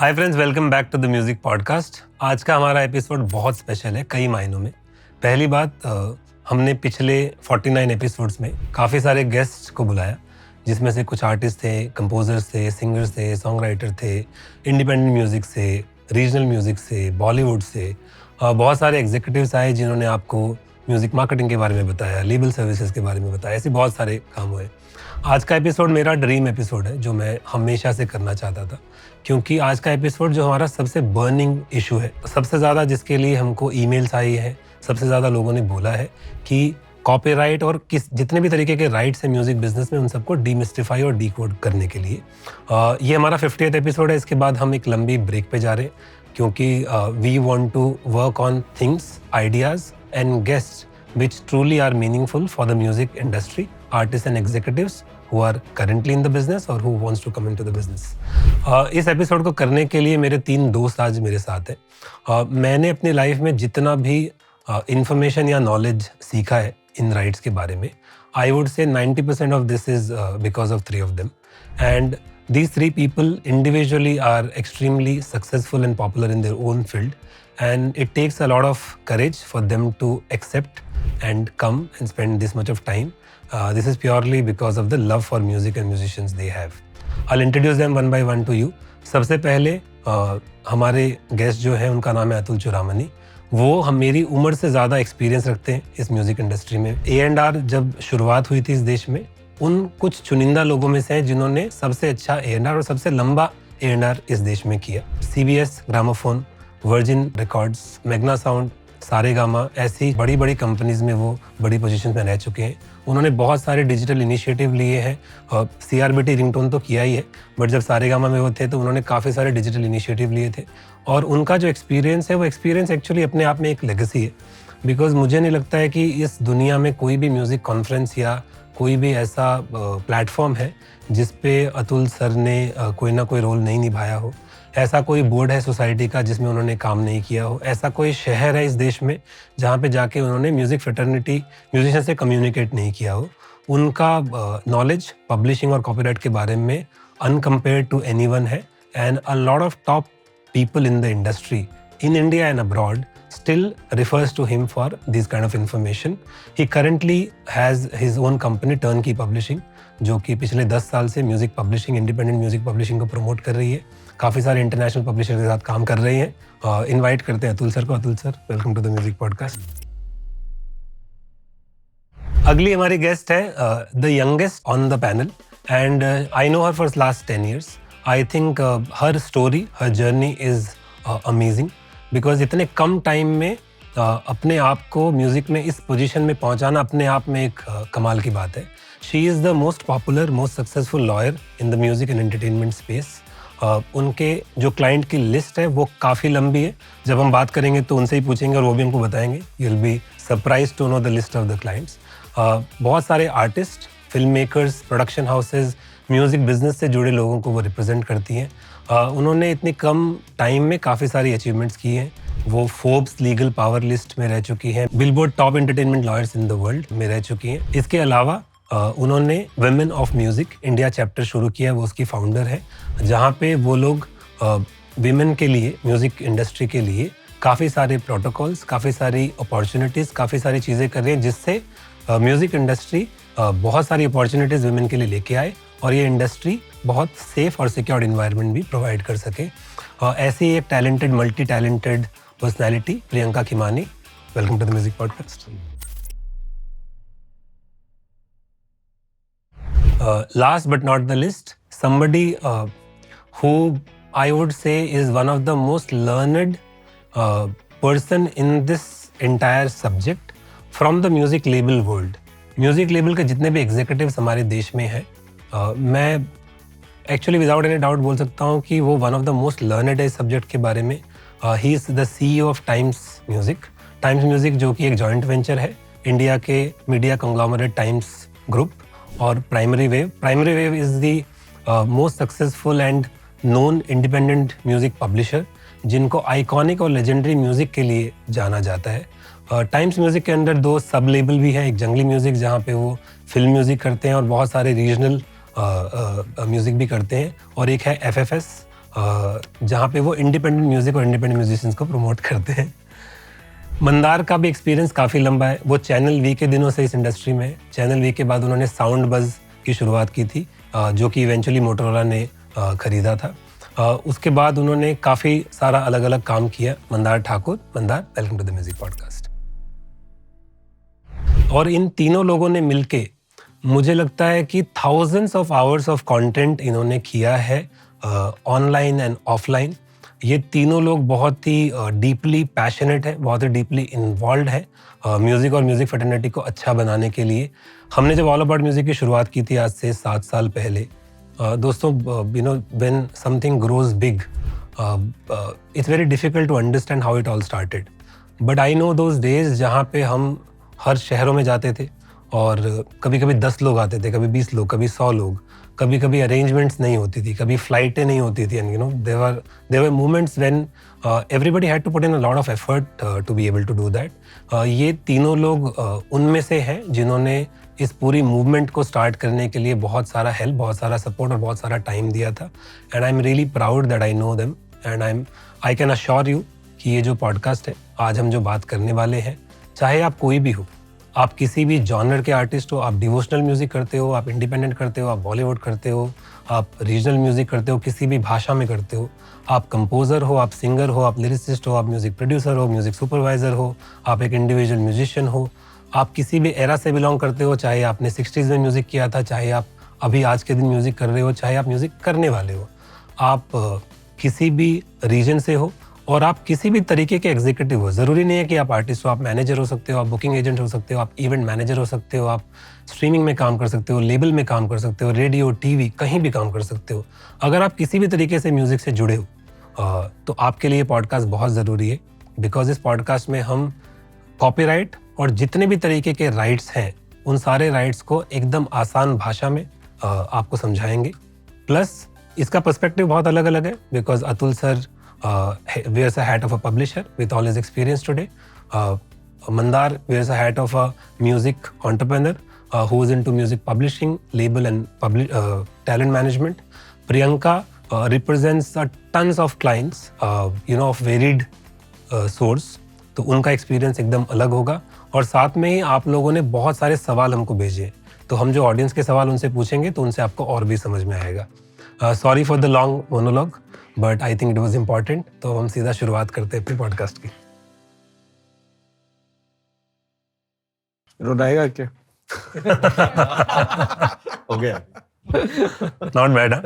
Hi friends, welcome back to the music podcast. आज का हमारा एपिसोड बहुत स्पेशल है कई मायनों में। पहली बात, हमने पिछले 49 एपिसोड्स में काफ़ी सारे गेस्ट को बुलाया, जिसमें से कुछ आर्टिस्ट थे, कंपोजर्स थे, सिंगर्स थे, सॉन्ग राइटर थे, इंडिपेंडेंट म्यूज़िक से, रीजनल म्यूज़िक से, बॉलीवुड से। बहुत सारे एग्जीक्यूटिव्स आए जिन्होंने आपको म्यूज़िक मार्केटिंग के बारे में बताया, लेबल सर्विसेज के बारे में बताया। ऐसे बहुत सारे काम हुए। आज का एपिसोड मेरा ड्रीम एपिसोड है, जो मैं हमेशा से करना चाहता था, क्योंकि आज का एपिसोड जो हमारा सबसे बर्निंग इशू है, सबसे ज़्यादा जिसके लिए हमको ईमेल्स आई है, सबसे ज़्यादा लोगों ने बोला है कि कॉपीराइट और जितने भी तरीके के राइट्स हैं म्यूज़िक बिजनेस में, उन सबको डीमिस्टिफाई और डीकोड करने के लिए। ये हमारा 50th एपिसोड है। इसके बाद हम एक लंबी ब्रेक पे जा रहे हैं, क्योंकि we want to work on things, ideas and guests which truly are meaningful for the music industry, artists and executives who are currently in the business or who wants to come into the business. इस episode को करने के लिए मेरे 3 दोस्त आज मेरे साथ हैं। मैंने अपनी लाइफ में जितना भी इंफॉर्मेशन या नॉलेज सीखा है इन राइट्स के बारे में, I would say 90% of this is because of 3 of them. And these 3 people individually are extremely successful and popular in their own field, and it takes a lot of courage for them to accept and come and spend this much of time. This is purely because of the love for music and musicians they have. I'll introduce them one by one to you. सबसे पहले हमारे guest जो हैं, उनका नाम है अतुल चुरामनी। वो मेरी उम्र से ज़्यादा एक्सपीरियंस रखते हैं इस म्यूज़िक इंडस्ट्री में। A&R जब शुरुआत हुई थी इस देश में, उन कुछ चुनिंदा लोगों में से हैं जिन्होंने सबसे अच्छा A&R और सबसे लंबा A&R इस देश में किया। CBS, gramophone, virgin records, Magna sound, Saregama, ऐसी बड़ी बड़ी कंपनीज में वो बड़ी पोजीशन में रह चुके हैं। उन्होंने बहुत सारे डिजिटल इनिशिएटिव लिए हैं। CRBT रिंगटोन तो किया ही है, बट जब सारेगामा में वो थे तो उन्होंने काफ़ी सारे डिजिटल इनिशिएटिव लिए थे। और उनका जो एक्सपीरियंस है, वो एक्सपीरियंस एक्चुअली अपने आप में एक लेगेसी है। बिकॉज मुझे नहीं लगता है कि इस दुनिया में कोई भी म्यूज़िक कॉन्फ्रेंस या कोई भी ऐसा प्लेटफॉर्म है जिस पे अतुल सर ने कोई ना कोई रोल नहीं निभाया हो। ऐसा कोई बोर्ड है सोसाइटी का जिसमें उन्होंने काम नहीं किया हो। ऐसा कोई शहर है इस देश में जहाँ पे जाके उन्होंने म्यूज़िक फ्रेटर्निटी, म्यूजिशियन से कम्युनिकेट नहीं किया हो। उनका नॉलेज पब्लिशिंग और कॉपीराइट के बारे में अनकम्पेयर्ड टू एनीवन है। And a lot of top people in the industry in India and abroad still refers to him for this kind of information. He currently has his own company, Turnkey Publishing, जो कि पिछले 10 साल से music publishing, independent music publishing को promote कर रही है। काफ़ी सारे इंटरनेशनल पब्लिशर के साथ काम कर रही हैं। इनवाइट करते हैं अतुल सर को। Atul sir, welcome to the music podcast. अगली हमारी गेस्ट है the youngest on the panel, and I know her for last 10 years. I think her story, her journey is amazing, because इतने कम टाइम में अपने आप को म्यूज़िक में इस पोजीशन में पहुंचाना अपने आप में एक कमाल की बात है। She is the most popular, most successful lawyer in the music and entertainment space. उनके जो क्लाइंट की लिस्ट है वो काफ़ी लंबी है। जब हम बात करेंगे तो उनसे ही पूछेंगे और वो भी हमको बताएंगे। You'll be surprised to know the list of the clients. बहुत सारे artist, film makers, production houses, music business से जुड़े लोगों को वो रिप्रेजेंट करती हैं। उन्होंने इतनी कम टाइम में काफ़ी सारी अचीवमेंट्स की हैं। वो फोर्ब्स लीगल पावर लिस्ट में रह चुकी हैं, billboard top entertainment lawyers in the world में रह चुकी हैं। इसके अलावा उन्होंने women of music India chapter शुरू किया, वो उसकी फाउंडर है, जहाँ पे वो लोग विमेन के लिए, म्यूज़िक इंडस्ट्री के लिए काफ़ी सारे प्रोटोकॉल्स, काफ़ी सारी अपॉर्चुनिटीज़, काफ़ी सारी चीज़ें कर रही हैं, जिससे म्यूज़िक इंडस्ट्री बहुत सारी अपॉर्चुनिटीज़ विमेन के लिए लेके आए और ये इंडस्ट्री बहुत सेफ और सिक्योर्ड इन्वायरमेंट भी प्रोवाइड कर सके। ऐसी एक talented, multi talented personality Priyanka Khimani, welcome to the music podcast. Last but not the list, somebody who I would say is one of the most learned person in this entire subject from the music label world. Music label के जितने भी executives हमारे देश में हैं, मैं actually without any doubt बोल सकता हूँ कि वो one of the most learned है इस सब्जेक्ट के बारे में। He is the CEO of times music. Times music जो कि एक जॉइंट वेंचर है इंडिया के मीडिया कंग्लोमरेट टाइम्स ग्रुप और primary wave. Primary wave is the most successful and known independent music publisher, जिनको आइकॉनिक और लेजेंडरी म्यूज़िक के लिए जाना जाता है। टाइम्स म्यूज़िक के अंदर 2 सब लेबल भी है, एक जंगली म्यूज़िक जहाँ पे वो फिल्म म्यूज़िक करते हैं और बहुत सारे रीजनल म्यूज़िक भी करते हैं, और एक है FFS जहाँ पे वो इंडिपेंडेंट म्यूज़िक और इंडिपेंडेंट म्यूजिशियंस को प्रमोट करते हैं। मंदार का भी एक्सपीरियंस काफ़ी लंबा है। वो चैनल वी के दिनों से इस इंडस्ट्री में है। चैनल वी के बाद उन्होंने साउंड बज़ की शुरुआत की थी, जो कि इवेंचुअली मोटोरोला ने खरीदा था। उसके बाद उन्होंने काफ़ी सारा अलग-अलग काम किया। Mandar Thakur, Mandar, welcome to the music podcast. और इन तीनों लोगों ने मिलके मुझे लगता है कि thousands of hours of content इन्होंने किया है, ऑनलाइन एंड ऑफलाइन। ये तीनों लोग बहुत ही डीपली पैशनेट है, बहुत ही डीपली इन्वॉल्व है म्यूज़िक और म्यूज़िक फ्रेटर्निटी को अच्छा बनाने के लिए। हमने जब ऑल अबाउट म्यूज़िक की शुरुआत की थी आज से 7 साल पहले, दोस्तों, you know, when something grows big, it's very difficult to understand how it all started. But I know those days जहाँ पे हम हर शहरों में जाते थे और कभी कभी 10 लोग आते थे, कभी 20 लोग, कभी 100 लोग, कभी कभी अरेंजमेंट्स नहीं होती थी, कभी फ्लाइटें नहीं होती थी, and you know there were moments when everybody had to put in a lot of effort to be able to do that. ये तीनों लोग उनमें से हैं जिन्होंने इस पूरी मूवमेंट को स्टार्ट करने के लिए बहुत सारा हेल्प, बहुत सारा सपोर्ट और बहुत सारा टाइम दिया था। And I am really proud that I know them, and I can assure you कि ये जो पॉडकास्ट है, आज हम जो बात करने वाले हैं, चाहे आप कोई भी हो, आप किसी भी जॉनर के आर्टिस्ट हो, आप डिवोशनल म्यूज़िक करते हो, आप इंडिपेंडेंट करते हो, आप बॉलीवुड करते हो, आप रीजनल म्यूज़िक करते हो, किसी भी भाषा में करते हो, आप कंपोज़र हो, आप सिंगर हो, आप लिरिसिस्ट हो, आप म्यूज़िक प्रोड्यूसर हो, म्यूज़िक सुपरवाइज़र हो, आप एक इंडिविजुअल म्यूजिशियन हो, आप किसी भी एरा से बिलोंग करते हो, चाहे आपने 60s में म्यूज़िक किया था, चाहे आप अभी आज के दिन म्यूज़िक कर रहे हो, चाहे आप म्यूज़िक करने वाले हो, आप किसी भी रीजन से हो और आप किसी भी तरीके के एग्जीक्यूटिव हो। ज़रूरी नहीं है कि आप आर्टिस्ट हो, आप मैनेजर हो सकते हो, आप बुकिंग एजेंट हो सकते हो, आप इवेंट मैनेजर हो सकते हो, आप स्ट्रीमिंग में काम कर सकते हो, लेबल में काम कर सकते हो, रेडियो, टीवी, कहीं भी काम कर सकते हो। अगर आप किसी भी तरीके से म्यूज़िक से जुड़े हो तो आपके लिए पॉडकास्ट बहुत ज़रूरी है, बिकॉज इस पॉडकास्ट में हम कॉपीराइट और जितने भी तरीके के राइट्स हैं, उन सारे राइट्स को एकदम आसान भाषा में आपको समझाएंगे। प्लस इसका पर्सपेक्टिव बहुत अलग अलग है, because Atul sir wears a hat of a publisher with all his experience today. Mandar wears a hat of a music entrepreneur who is into music publishing, label and talent management. Priyanka represents tons of clients, of varied source. तो उनका experience एकदम अलग होगा। और साथ में ही आप लोगों ने बहुत सारे सवाल हमको भेजे, तो हम जो ऑडियंस के सवाल उनसे पूछेंगे तो उनसे आपको और भी समझ में आएगा। Sorry for the long monologue, but I think it was important. तो हम सीधा शुरुआत करते हैं अपने पॉडकास्ट की। रोनाएगा क्या? हो गया। Not bad, huh?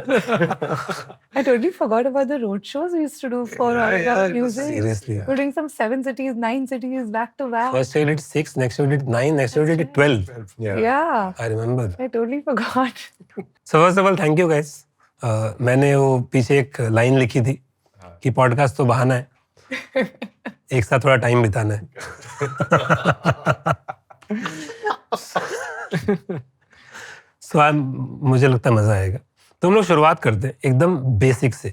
I totally forgot about the road shows we used to do for our music. Seriously. We're doing some 7 cities, 9 cities back to back. First year we did 6, next year we did 9, next year we did 12. Yeah. I remember. I totally forgot. So first of all, thank you guys. मैंने वो पीछे एक line लिखी थी कि podcast तो बहाना है, एक साथ थोड़ा टाइम बिताना है। मुझे लगता है मजा आएगा। तो हम लोग शुरुआत करते हैं एकदम बेसिक से।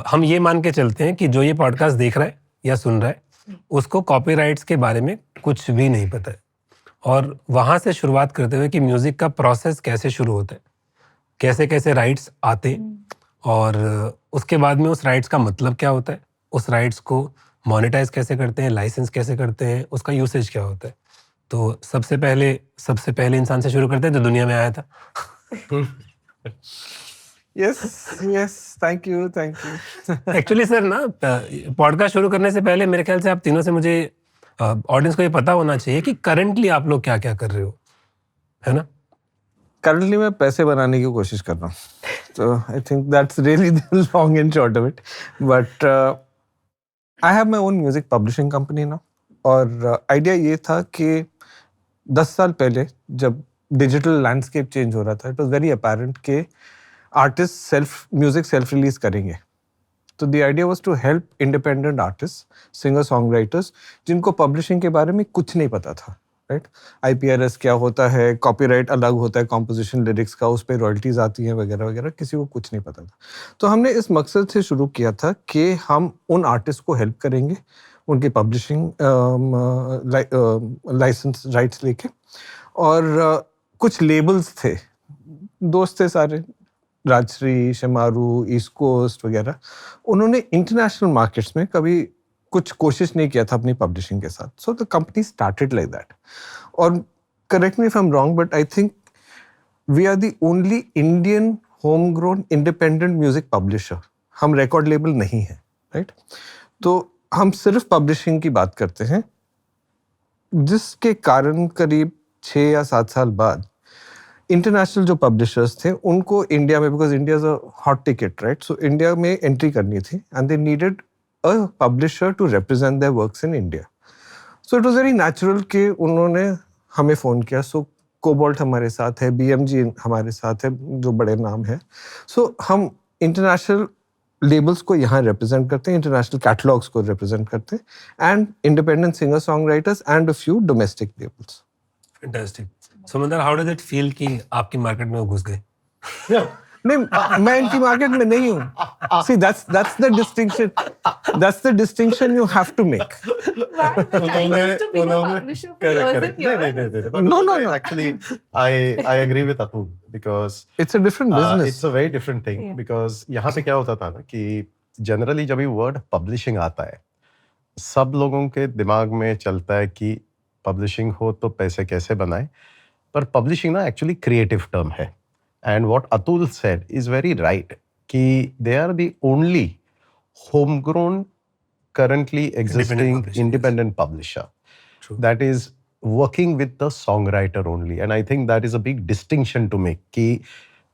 हम ये मान के चलते हैं कि जो ये पॉडकास्ट देख रहा है या सुन रहा है, उसको कॉपीराइट्स के बारे में कुछ भी नहीं पता है। और वहाँ से शुरुआत करते हुए कि म्यूजिक का प्रोसेस कैसे शुरू होता है, कैसे कैसे राइट्स आते, और उसके बाद में उस राइट्स का मतलब क्या होता है, उस राइट्स को मोनेटाइज कैसे करते हैं, लाइसेंस कैसे करते हैं, उसका यूसेज क्या होता है। तो सबसे पहले इंसान से शुरू करते हैं जो दुनिया में आया था। Yes, thank you. Actually sir ना, पॉडकास्ट शुरू करने से पहले मेरे ख्याल से आप तीनों से मुझे ऑडियंस को ये पता होना चाहिए कि करंटली आप लोग क्या क्या कर रहे हो, है ना? करंटली मैं पैसे बनाने की कोशिश कर रहा हूँ, तो I think that's really the long and short of it. But I have my own music publishing company ना, और आइडिया ये था कि 10 साल पहले जब डिजिटल लैंडस्केप चेंज हो रहा था, इट वाज वेरी अपैरेंट कि आर्टिस्ट म्यूजिक सेल्फ रिलीज करेंगे। तो the idea was to help independent artist, singer song जिनको पब्लिशिंग के बारे में कुछ नहीं पता था, राइट? IPRS क्या होता है, कॉपीराइट अलग होता है, कॉम्पोजिशन लिरिक्स का, उस पर रॉयल्टीज आती हैं वगैरह वगैरह, किसी को कुछ नहीं पता था। तो हमने इस मकसद से शुरू किया था कि हम उन आर्टिस्ट को हेल्प करेंगे, उनकी पब्लिशिंग लाइसेंस राइट्स लेके। और कुछ लेबल्स थे, दोस्त थे सारे, राजश्री, शमारू, ईस्ट कोस्ट वगैरह, उन्होंने इंटरनेशनल मार्केट्स में कभी कुछ कोशिश नहीं किया था अपनी पब्लिशिंग के साथ. So the company started like that. और correct me if I am wrong, but I think we are the only Indian home grown independent music publisher. हम रिकॉर्ड लेबल नहीं है, राइट? तो हम सिर्फ पब्लिशिंग की बात करते हैं, जिसके कारण करीब 6 या 7 साल बाद इंटरनेशनल जो पब्लिशर्स थे उनको इंडिया में, because India is a hot ticket, right? So India में एंट्री करनी थी and they needed a publisher to represent their works in India. So it was very natural कि उन्होंने हमें फ़ोन किया. सो कोबाल्ट हमारे साथ है, BMG हमारे साथ है, जो बड़े नाम है. सो हम इंटरनेशनल लेबल्स को यहाँ रिप्रेजेंट करते हैं, इंटरनेशनल कैटलॉग्स को रिप्रेजेंट करते हैं, and independent singer song writers and a few domestic labels. Fantastic. So Mandar, how does it feel कि आपकी मार्केट में वो घुस गए? नहीं, मैं इनकी मार्केट में नहीं हूँ. See, that's the distinction. That's the distinction you have to make. Why? Because I used to be a publisher for years and years. No. Actually, I agree with Atul because It's a different business. it's a very different thing. Yeah. Because यहाँ पे क्या होता था ना कि generally जब भी word publishing आता है, सब लोगों के दिमाग में चलता है कि पब्लिशिंग हो तो पैसे कैसे बनाए. पर पब्लिशिंग ना एक्चुअली क्रिएटिव टर्म है. And what Atul said is very right कि they are the only home grown currently existing publisher, independent publisher True. that is working with the songwriter only. And I think that is a big distinction to make कि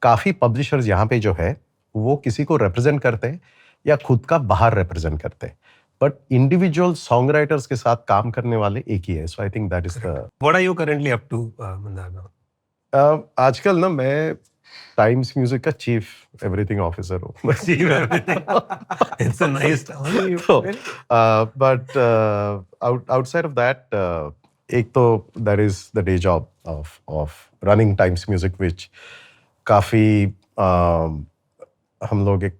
काफ़ी publishers यहाँ पे जो है वो किसी को represent करते हैं या खुद का बाहर represent करते हैं, but individual songwriters के साथ काम करने वाले एक ही है. So I think that is the What are you currently up to, Mandar, now? आजकल ना मैं टाइम्स म्यूजिक का चीफ एवरीथिंग ऑफिसर हूँ. Achieve everything. It's a nice town. But outside of that, एक तो there is the day job of running Times Music, which काफ़ी हम लोग एक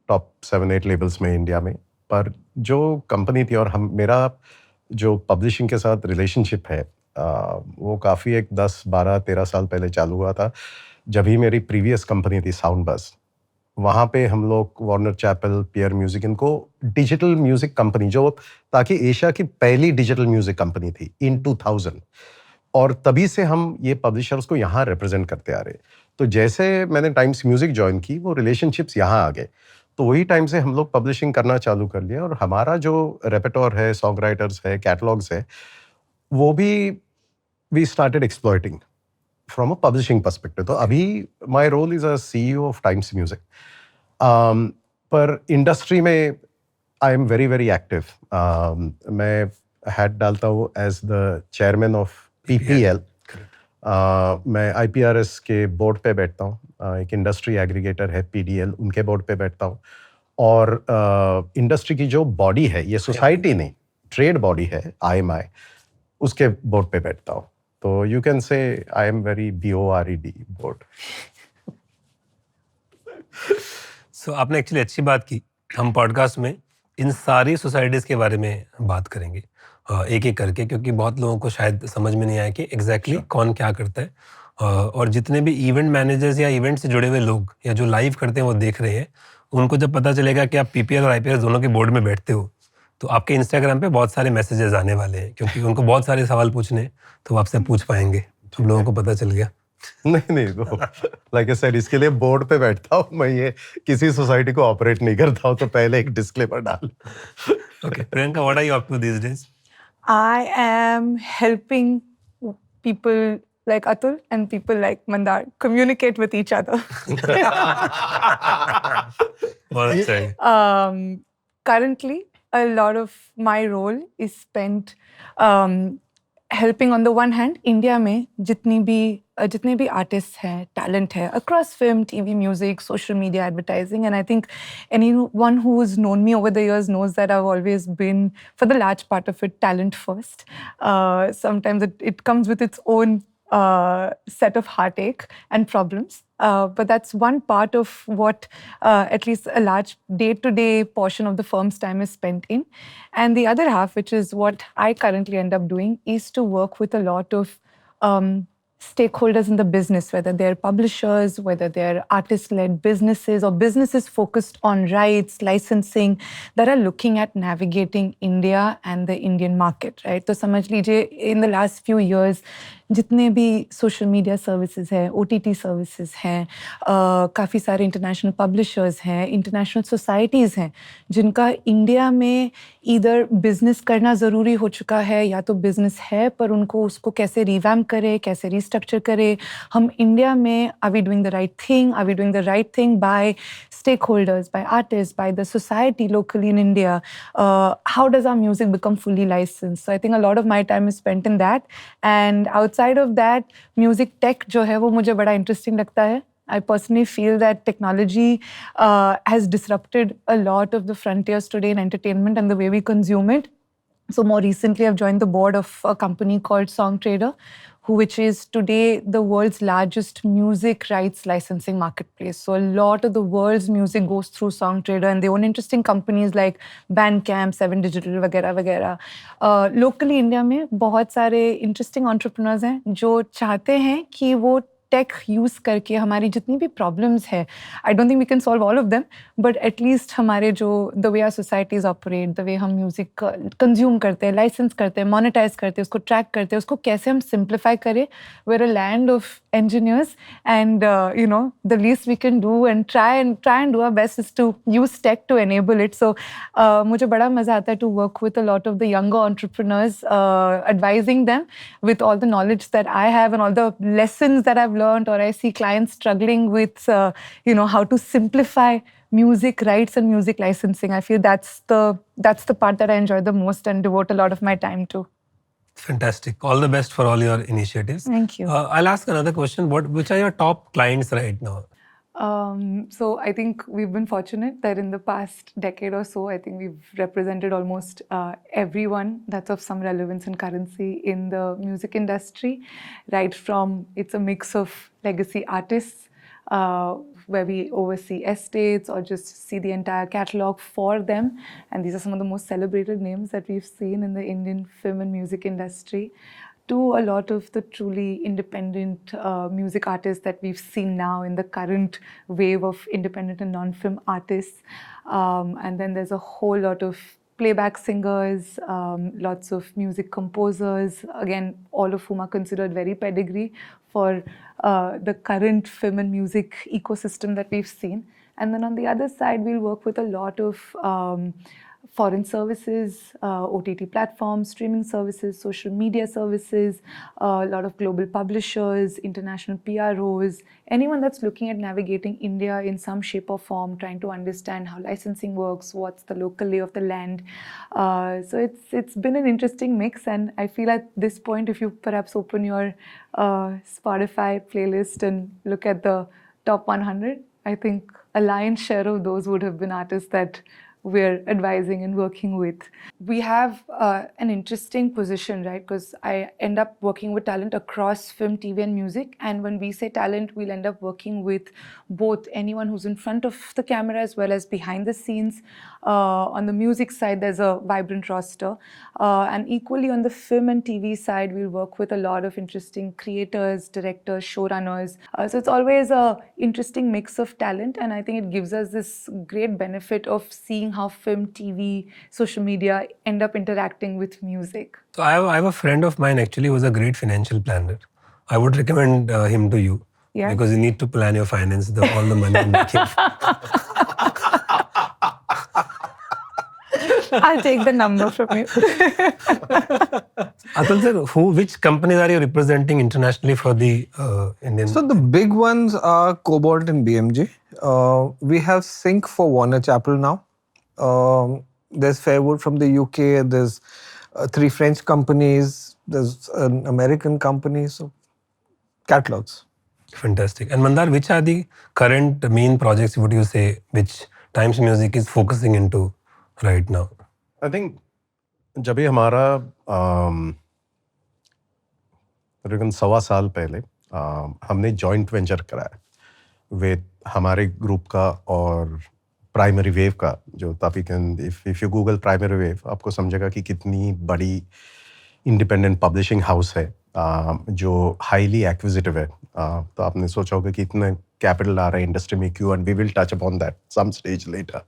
टॉप 7-8 लेबल्स में इंडिया में. पर जो कंपनी थी और मेरा जो पब्लिशिंग के साथ रिलेशनशिप है वो काफ़ी एक 10, 12, 13 साल पहले चालू हुआ था, जब ही मेरी प्रीवियस कंपनी थी साउंड बस. वहाँ पे हम लोग वार्नर चैपल, पियर म्यूजिक, इनको डिजिटल म्यूजिक कंपनी, जो ताकि एशिया की पहली डिजिटल म्यूजिक कंपनी थी इन 2000, और तभी से हम ये पब्लिशर्स को यहाँ रिप्रेजेंट करते आ रहे. तो जैसे मैंने टाइम्स म्यूजिक ज्वाइन की, वो रिलेशनशिप्स यहाँ आ गए. तो वही टाइम से हम लोग पब्लिशिंग करना चालू कर लिया, और हमारा जो रेpertoire है, सॉन्ग राइटर्स है, कैटलॉग्स है, वो भी we started exploiting from a publishing perspective. तो अभी my role is a CEO of Times Music. पर इंडस्ट्री में I am very very active. मैं हैट डालता हूँ as the chairman of PPL. मैं IPRS के बोर्ड पे बैठता हूँ. एक इंडस्ट्री एग्रीगेटर है PDL, उनके बोर्ड पे बैठता हूँ. और इंडस्ट्री की जो बॉडी है, ये सोसाइटी नहीं, ट्रेड बॉडी है IMI, उसके बोर्ड पे बैठता हूँ. तो you can say I am very BORED board. So, आपने एक्चुअली अच्छी बात की. हम पॉडकास्ट में इन सारी सोसाइटीज़ के बारे में बात करेंगे एक एक करके, क्योंकि बहुत लोगों को शायद समझ में नहीं आया कि एग्जैक्टली कौन क्या करता है. और जितने भी इवेंट मैनेजर्स या इवेंट से जुड़े हुए लोग या जो लाइव करते हैं वो देख रहे हैं, उनको जब पता चलेगा कि आप PPL और IPRS दोनों के बोर्ड में बैठते हो, तो आपके इंस्टाग्राम पे बहुत सारे मैसेजेस आने वाले हैं, क्योंकि उनको बहुत सारे सवाल पूछने हैं, तो वो आपसे पूछ पाएंगे. तो लोगों को पता चल गया. नहीं तो लाइक आई सेड, इसके लिए बोर्ड पे बैठता हूँ मैं, ये किसी सोसाइटी को ऑपरेट नहीं करता हूँ. तो पहले एक डिस्क्लेमर डाल. Okay, Priyanka, what are you up to these days? I am helping people like Atul and people like Mandar communicate with each other. बहुत अच्छा है. Currently, a lot of my role is spent helping on the one hand India में जितने भी artists हैं, talent है, across film, TV, music, social media, advertising, and I think anyone who's known me over the years knows that I've always been, for the large part of it, talent first. Sometimes it comes with its own set of heartache and problems. But that's one part of what at least a large day-to-day portion of the firm's time is spent in. And the other half, which is what I currently end up doing, is to work with a lot of stakeholders in the business, whether they're publishers, whether they're artist-led businesses or businesses focused on rights, licensing, that are looking at navigating India and the Indian market, right? तो समझ लीजिए in the last few years जितने भी social media services हैं, OTT services हैं, काफ़ी सारे international publishers हैं, international societies हैं, जिनका इंडिया में either business करना ज़रूरी हो चुका है या तो business है पर उनको उसको कैसे revamp करें, कैसे restructure करें, हम इंडिया में are we doing the right thing, are we doing the right thing by stakeholders, by artists, by the society locally in India, how does our music become fully licensed? So I think a lot of my time is spent in that, and outside of that, music tech जो है वो मुझे बड़ा interesting लगता है. I personally feel that technology has disrupted a lot of the frontiers today in entertainment and the way we consume it. So more recently, I've joined the board of a company called SongTrader, which is today the world's largest music rights licensing marketplace. So a lot of the world's music goes through SongTrader, and they own interesting companies like Bandcamp, Seven Digital, वगैरह वगैरह. Locally India में बहुत सारे interesting entrepreneurs हैं जो चाहते हैं कि वो टेक यूज़ करके हमारी जितनी भी प्रॉब्लम्स है, I don't think we can solve all of them, but at least हमारे जो the way are societies operate, the way हम म्यूज़िक कंज्यूम करते हैं, लाइसेंस करते हैं, मोनेटाइज करते हैं, उसको ट्रैक करते हैं, उसको कैसे हम सिंप्लीफाई करें. Where a land of engineers, and the least we can do and try and do our best is to use tech to enable it. So मुझे बड़ा मज़ा आता है to work with a lot of the younger entrepreneurs, advising them with all the knowledge that I have and all the lessons that I've learned, or I see clients struggling with how to simplify music rights and music licensing. I feel that's the part that I enjoy the most and devote a lot of my time to. Fantastic. All the best for all your initiatives. Thank you. I'll ask another question. Which are your top clients right now? So I think we've been fortunate that in the past decade or so, I think we've represented almost everyone that's of some relevance and currency in the music industry, right from it's a mix of legacy artists, where we oversee estates or just see the entire catalog for them. And these are some of the most celebrated names that we've seen in the Indian film and music industry, to a lot of the truly independent music artists that we've seen now in the current wave of independent and non-film artists. And then there's a whole lot of playback singers, lots of music composers, again, all of whom are considered very pedigree for the current film and music ecosystem that we've seen. And then on the other side, we'll work with a lot of foreign services, OTT platforms, streaming services, social media services, a lot of global publishers, international PROs, anyone that's looking at navigating India in some shape or form, trying to understand how licensing works, what's the local lay of the land. So it's been an interesting mix, and I feel at this point, if you perhaps open your Spotify playlist and look at the top 100, I think a lion's share of those would have been artists that we're advising and working with. We have an interesting position, right? Because I end up working with talent across film, TV, and music. And when we say talent, we'll end up working with both anyone who's in front of the camera as well as behind the scenes. On the music side, there's a vibrant roster. And equally on the film and TV side, we'll work with a lot of interesting creators, directors, showrunners. So it's always a interesting mix of talent. And I think it gives us this great benefit of seeing how film, TV, social media end up interacting with music. So I have a friend of mine actually who's a great financial planner. I would recommend him to you. Yeah. Because you need to plan your finance, all the money you're making. I'll take the number from you. Atul sir, which companies are you representing internationally for the Indian? So the big ones are Cobalt and BMG. We have Sync for Warner Chappell now. There's Fairwood from the UK. There's 3 French companies. There's an American company. So catalogs. Fantastic. And Mandar, which are the current main projects, would you say, which Times Music is focusing into right now? I think जब भी हमारा तकरीबन 1.25 साल पहले हमने joint venture कराया with हमारे group का और प्राइमरी वेव का, जो आप if you Google primary wave आपको समझेगा कि कितनी बड़ी इंडिपेंडेंट पब्लिशिंग हाउस है जो हाईली एक्विजिटिव है। तो आपने सोचा होगा कि इतने कैपिटल आ रहा है इंडस्ट्री में क्यों, and we will touch upon that some stage later.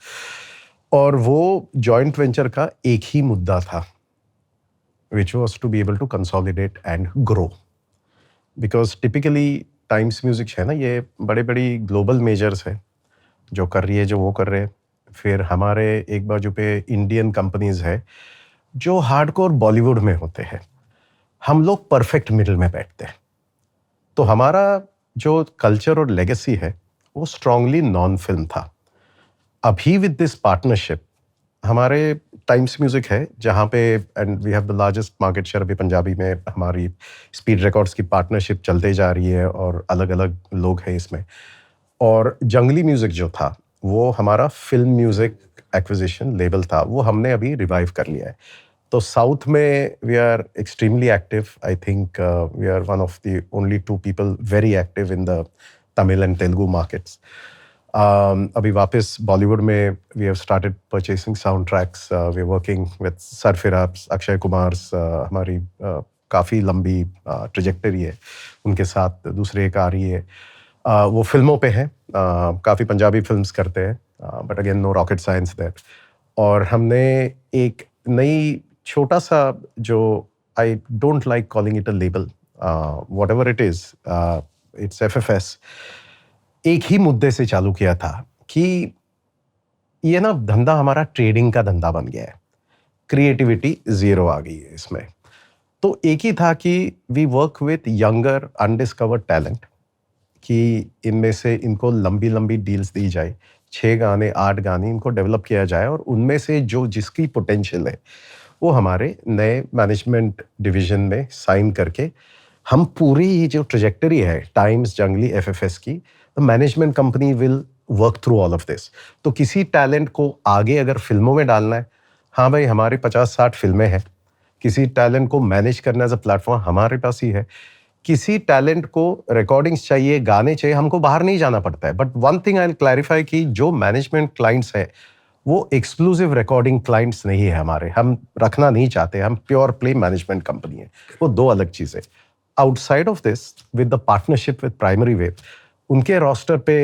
और वो जॉइंट वेंचर का एक ही मुद्दा था, which was to be able to consolidate and grow. Because typically times Music है ना, ये बड़े बड़ी ग्लोबल मेजर्स है जो कर रही है, जो वो कर रहे हैं। फिर हमारे एक बाजू पे इंडियन कंपनीज है जो हार्डकोर बॉलीवुड में होते हैं। हम लोग परफेक्ट मिडिल में बैठते हैं। तो हमारा जो कल्चर और लेगेसी है वो स्ट्रांगली नॉन फिल्म था। अभी विद दिस पार्टनरशिप हमारे टाइम्स म्यूजिक है जहाँ पे, and we have the largest market share अभी पंजाबी में, हमारी स्पीड रिकॉर्ड्स की पार्टनरशिप चलते जा रही है और अलग अलग लोग हैं इसमें। और जंगली म्यूजिक जो था वो हमारा फिल्म म्यूजिक एक्विजिशन लेबल था, वो हमने अभी रिवाइव कर लिया है। तो साउथ में we are extremely active. I think we are one of the only 2 people very active in the Tamil and Telugu markets. अभी वापस बॉलीवुड में we have started purchasing sound tracks. We are working with सरफिराब्स, अक्षय कुमार। हमारी काफ़ी लंबी ट्रेजेक्टरी है उनके साथ। दूसरे एक आ रही है, वो फिल्मों पे हैं, काफ़ी पंजाबी फिल्म्स करते हैं, but again no rocket science there. और हमने एक नई छोटा सा, जो I don't like calling it a label, whatever it is, it's FFS, एक ही मुद्दे से चालू किया था कि ये ना धंधा हमारा ट्रेडिंग का धंधा बन गया है, क्रिएटिविटी ज़ीरो आ गई है इसमें। तो एक ही था कि we work with younger undiscovered talent, कि इनमें से इनको लंबी लंबी डील्स दी जाए, 6 गाने 8 गाने इनको डेवलप किया जाए, और उनमें से जो जिसकी पोटेंशियल है वो हमारे नए मैनेजमेंट डिवीजन में साइन करके हम पूरी ये जो ट्रेजेक्टरी है टाइम्स, जंगली, FFS की, the management company will work through all of this. तो किसी टैलेंट को आगे अगर फिल्मों में डालना है, हाँ भाई हमारी 50-60 फिल्में हैं। किसी टैलेंट को मैनेज करना एज अ प्लेटफॉर्म हमारे पास ही है। किसी टैलेंट को रिकॉर्डिंग्स चाहिए, गाने चाहिए, हमको बाहर नहीं जाना पड़ता है। But one thing I will clarify कि जो मैनेजमेंट क्लाइंट्स है वो एक्सक्लूसिव रिकॉर्डिंग क्लाइंट्स नहीं है हमारे, हम रखना नहीं चाहते, हम प्योर प्ले मैनेजमेंट कंपनी है, वो 2 अलग चीज़ें। Outside of this, with the partnership with primary wave, उनके रोस्टर पे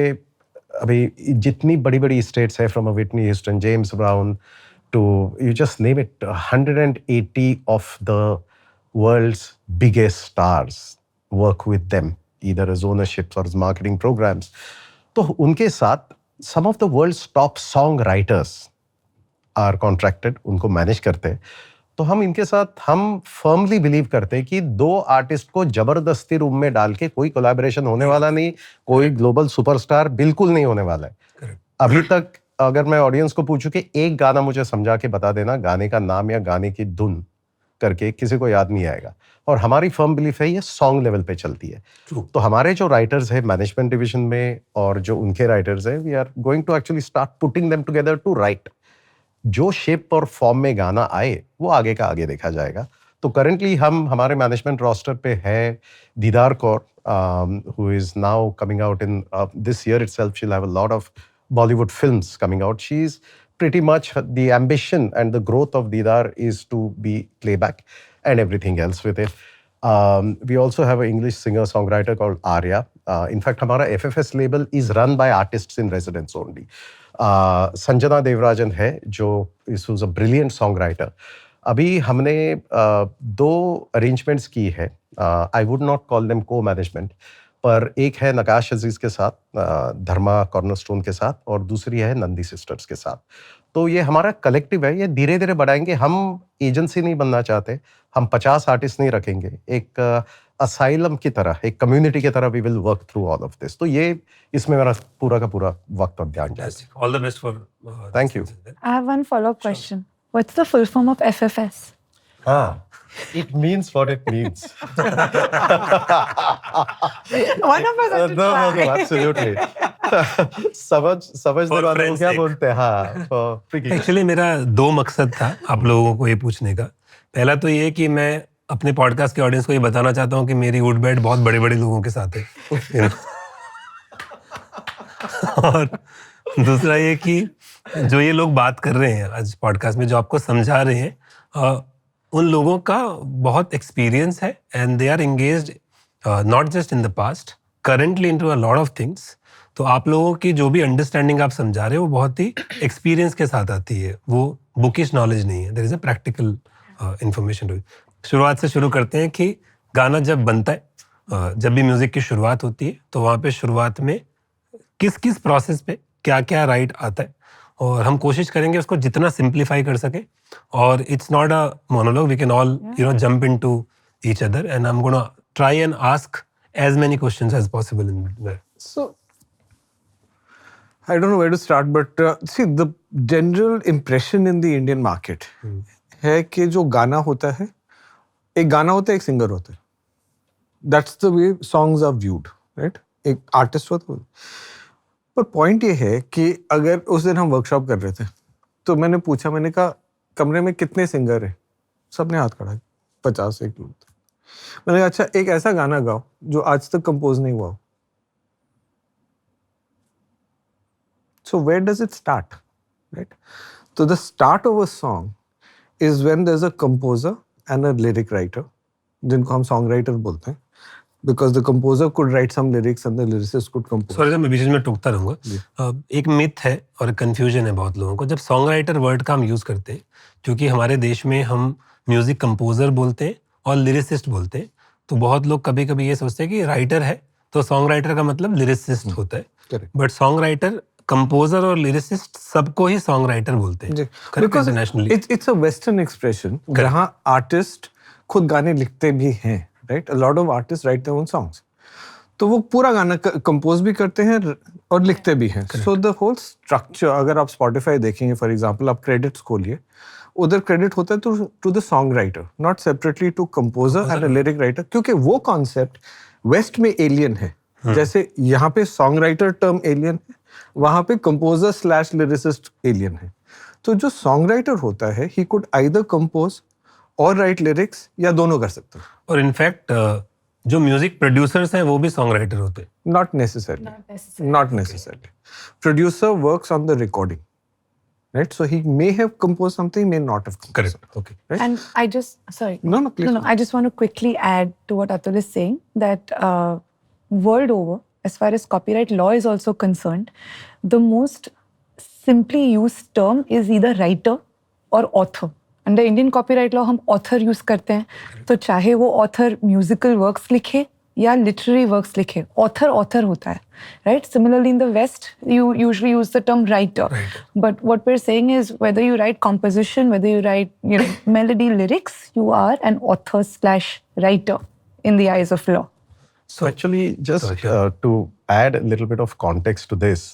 अभी जितनी बड़ी बड़ी स्टेट्स है, from Whitney Houston, James Brown to you just name it, 180 of the world's biggest stars work with them, either as ownerships और marketing programs. तो उनके साथ some of the world's top song writers are contracted, उनको manage करते हैं। तो हम इनके साथ, हम फर्मली बिलीव करते हैं कि 2 आर्टिस्ट को जबरदस्ती रूम में डाल के कोई कोलैबोरेशन होने वाला नहीं, कोई ग्लोबल सुपरस्टार बिल्कुल नहीं होने वाला है। Correct. अभी तक अगर मैं ऑडियंस को पूछूं कि एक गाना मुझे समझा के बता देना, गाने का नाम या गाने की धुन करके, किसी को याद नहीं आएगा। और हमारी फर्म बिलीफ है ये सॉन्ग लेवल पे चलती है। True. तो हमारे जो राइटर्स है मैनेजमेंट डिवीजन में और जो उनके राइटर्स है, we are going to actually start putting them together to write. जो शेप और फॉर्म में गाना आए वो आगे का आगे देखा जाएगा। तो करंटली हम, हमारे मैनेजमेंट रोस्टर पे है दीदार Kaur, who is now coming out in this year itself, she will have a lot of Bollywood films coming out. She is pretty much, the ambition and the growth of Didar is to be playback and everything else with it. We also have an English singer-songwriter called Arya. In fact, हमारा FFS label is run by artists in residence only. Sanjana Devarajan है जो is a brilliant songwriter. अभी हमने 2 arrangements की है. I would not call them co-management. पर एक है नकाश अजीज के साथ, धर्मा कॉर्नरस्टोन के साथ, और दूसरी है नंदी सिस्टर्स के साथ। तो ये हमारा कलेक्टिव है, ये धीरे धीरे बढ़ाएंगे। हम एजेंसी नहीं बनना चाहते, हम 50 आर्टिस्ट नहीं रखेंगे, एक असाइलम की तरह, एक कम्युनिटी की तरह we will work through all of this. तो ये इसमें मेरा पूरा का पूरा वक्त और ध्यान जाए। All the best for Thank you. I have one follow-up question. What's the full form of FFS? It means what it means. One of us has to No, try. absolutely. समझ For वालों को friends' क्या sake. बोलते हैं? हाँ, for freaking- actually मेरा 2 मकसद था आप लोगों को ये पूछने का। पहला तो ये कि मैं अपने पॉडकास्ट के ऑडियंस को ये बताना चाहता हूँ कि मेरी उठ बैठ बहुत बड़े बड़े लोगों के साथ है, you know. और दूसरा ये कि जो ये लोग बात कर रहे हैं आज पॉडकास्ट में, जो आपको समझा रहे हैं, उन लोगों का बहुत एक्सपीरियंस है and they are engaged not just in the past, currently into a lot of things. तो आप लोगों की जो भी अंडरस्टैंडिंग आप समझा रहे हो वो बहुत ही एक्सपीरियंस के साथ आती है, वो बुकिश नॉलेज नहीं है. There is a practical information. शुरुआत से शुरू करते हैं कि गाना जब बनता है, जब भी म्यूजिक की शुरुआत होती है तो वहाँ पे शुरुआत में किस किस प्रोसेस पे क्या क्या राइट आता है, और हम कोशिश करेंगे उसको जितना सिंप्लीफाई कर सके. और it's not a monologue, we can all jump into each other and I am gonna try and ask as many questions as possible in there. So, I don't know where to start, but see, the general impression in the Indian market है कि जो गाना होता है, एक गाना होता है, एक सिंगर होता है. That's the way songs are viewed, right? एक आर्टिस्ट होता है. पर पॉइंट ये है कि अगर उस दिन हम वर्कशॉप कर रहे थे, तो मैंने पूछा, मैंने कहा कमरे में कितने सिंगर हैं? सबने हाथ खड़ा, 50 एक लोग. मैंने कहा अच्छा, एक ऐसा गाना गाओ जो आज तक कंपोज नहीं हुआ. So where does it start, right? So the start of a song is when there's a composer and a lyric writer, जिनको हम songwriter बोलते हैं, because the composer could write some lyrics and the lyricist could compose. Sorry, मैं बीच में टोकता रहूंगा. एक myth है और कंफ्यूजन है बहुत लोगों को जब सॉन्ग राइटर वर्ड का हम यूज करते हैं, क्योंकि हमारे देश में हम म्यूजिक कंपोजर बोलते हैं और लिरिसिस्ट बोलते हैं. तो बहुत लोग कभी कभी ये सोचते हैं कि राइटर है तो सॉन्ग राइटर का मतलब लिरिसिस्ट होता है. बट सॉन्ग राइटर, कंपोजर और लिरिसिस्ट सबको ही सॉन्ग राइटर बोलते हैं. Because it's a Western expression जहाँ आर्टिस्ट खुद गाने लिखते भी हैं, right? A lot of artists write their own songs. तो वो पूरा गाना कंपोज भी करते हैं और लिखते भी हैं. So the whole structure, अगर आप Spotify देखेंगे फॉर एग्जाम्पल, आप क्रेडिट्स खोलिए, उधर क्रेडिट होता है to the song writer, not separately to composer and a lyric writer, क्योंकि वो कॉन्सेप्ट वेस्ट में एलियन है. जैसे यहाँ पे सॉन्ग राइटर टर्म एलियन है, वहाँ पे कंपोजर स्लैश लिरिसिस्ट एलियन है. तो जो सॉन्ग राइटर होता है, ही कुड आइदर कंपोज और राइट लिरिक्स, या दोनों कर सकते हैं. और इनफैक्ट जो म्यूजिक प्रोड्यूसर्स हैं वो भी सॉन्ग राइटर होते हैं. Not necessarily. Producer works on the recording, right? So he may have composed something, may not have composed. Correct. Okay. Right? And I just, sorry. No, please. No, I just want to quickly add to what Atul is saying that world over, as far as copyright law is also concerned, the most simply used term is either writer or author. Under Indian copyright law, हम author use करते हैं. तो चाहे वो author musical works लिखे या literary works लिखे, author होता है, right? Similarly, in the West, you usually use the term writer. But what we're saying is, whether you write composition, whether you write, melody, lyrics, you are an author/writer in the eyes of law. So actually, just to add a little bit of context to this,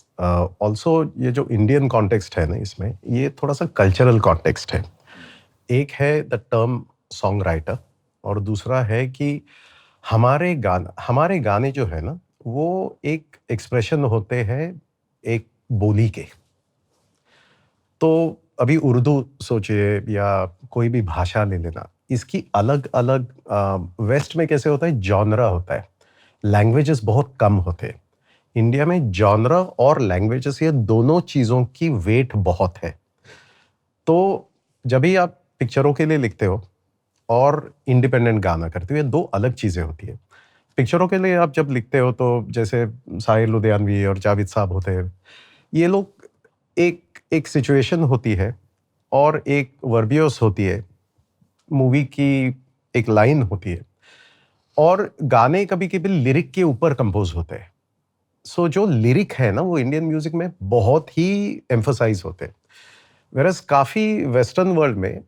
also ये जो Indian context है ना, इसमें ये थोड़ा सा cultural context है. एक है the term songwriter और दूसरा है कि हमारे गाने जो है ना, वो एक एक्सप्रेशन होते हैं एक बोली के. तो अभी उर्दू सोचिए या कोई भी भाषा ले लेना, इसकी अलग अलग वेस्ट में कैसे होता है, जॉनरा होता है, लैंग्वेजेस बहुत कम होते हैं. इंडिया में जॉनरा और लैंग्वेजेस, ये दोनों चीज़ों की वेट बहुत है. तो जब भी आप पिक्चरों के लिए लिखते हो और इंडिपेंडेंट गाना करते हो, ये दो अलग चीज़ें होती है. पिक्चरों के लिए आप जब लिखते हो तो जैसे साहिर लुधियानवी और जावेद साहब होते हैं, ये लोग एक सिचुएशन होती है और एक वर्बियोस होती है, मूवी की एक लाइन होती है, और गाने कभी कभी लिरिक के ऊपर कंपोज होते हैं. सो जो लिरिक है ना, वो इंडियन म्यूजिक में बहुत ही एम्फसाइज होते हैं. वेरस काफ़ी वेस्टर्न वर्ल्ड में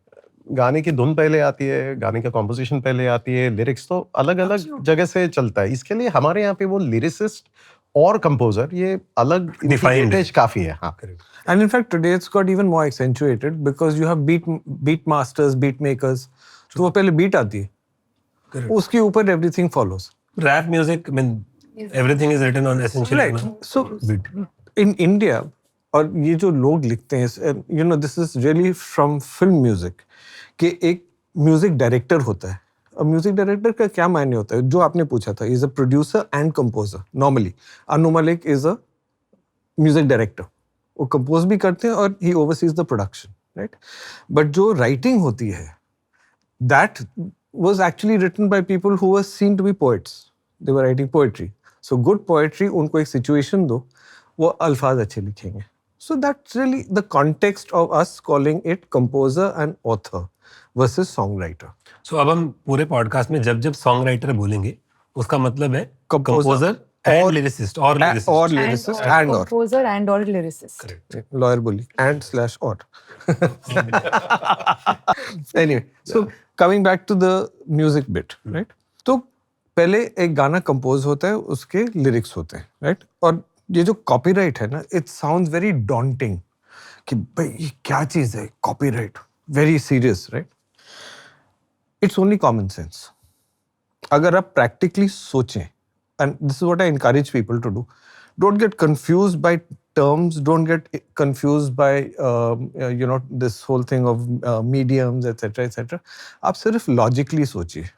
गाने की धुन पहले आती है, गाने का कॉम्पोजिशन पहले आती है, लिरिक्स तो अलग अलग जगह से चलता है. इसके लिए हमारे यहाँ पे वो लिरिसिस्ट और कंपोजर, ये अलग डिफाइंड काफ़ी है. हाँ. And in fact, today it's got even more accentuated because you have beat masters, beat makers. तो वो पहले बीट आती है, उसके ऊपर everything follows. Rap music, I mean, everything is written on essentially. Right. So in India, और ये जो लोग लिखते हैं, this is really from film music, कि एक म्यूजिक डायरेक्टर होता है. अब म्यूजिक डायरेक्टर का क्या मायने होता है, जो आपने पूछा था, is a producer and composer. Normally Anu Malik is a music director, वो कंपोज भी करते हैं और he oversees the production, right. But जो राइटिंग होती है, that was actually written by people who were seen to be poets. They were writing poetry. So good poetry, उनको एक situation दो, वो अल्फाज अच्छे लिखेंगे. So that's really the context of us calling it composer and author versus songwriter. So अब हम पूरे पॉडकास्ट में जब जब सॉन्ग राइटर बोलेंगे उसका मतलब है Composer कंपोजर एंड लिरिसिस्ट और or lyricist and or. composer and or lyricist. Lawyer बोली and/or. Anyway, so coming back to the music bit, right? तो पहले एक गाना कंपोज होता है, उसके लिरिक्स होते हैं, राइट? और ये जो कॉपीराइट है ना, इट साउंड्स वेरी डॉन्टिंग कि भाई ये क्या चीज़ है copyright, very serious, right? It's only common sense. अगर आप प्रैक्टिकली सोचें, and this is what I encourage people to do, don't get confused by terms, don't get confused by this whole thing of mediums, etc. आप सिर्फ logically सोचिए.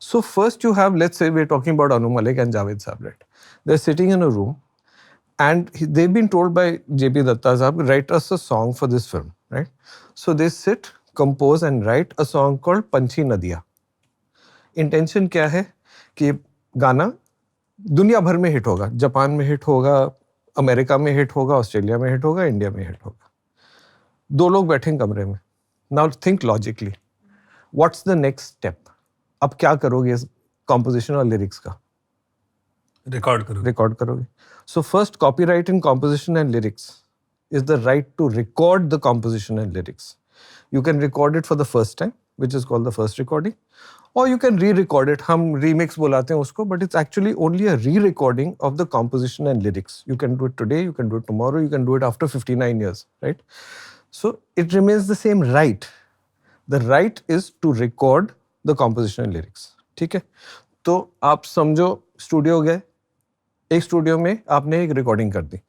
So first you have, let's say we're talking about Anu Malik and Javed Saab, right? They're sitting in a room and they've been told by JP Datta Saab, write us a song for this film, right? So they sit, compose and write a song called Panchi Nadiya. Intention क्या है कि गाना दुनिया भर में hit होगा, Japan में hit होगा, अमेरिका में हिट होगा, ऑस्ट्रेलिया में हिट होगा, इंडिया में हिट होगा. दो लोग बैठे कमरे में. Now think logically, what's the next step? अब क्या करोगे इस कॉम्पोजिशन और लिरिक्स का? रिकॉर्ड करोगे. So first copyright in composition and lyrics is the right to record the composition and lyrics. You can record it for the first time, which is called the first recording, or you can re-record it. हम remix बुलाते हैं उसको, but it's actually only a re-recording of the composition and lyrics. You can do it today, you can do it tomorrow, you can do it after 59 years, right? So it remains the same right. The right is to record the composition and lyrics. ठीक है? तो आप समझो studio गए, एक studio में आपने एक रिकॉर्डिंग कर दी.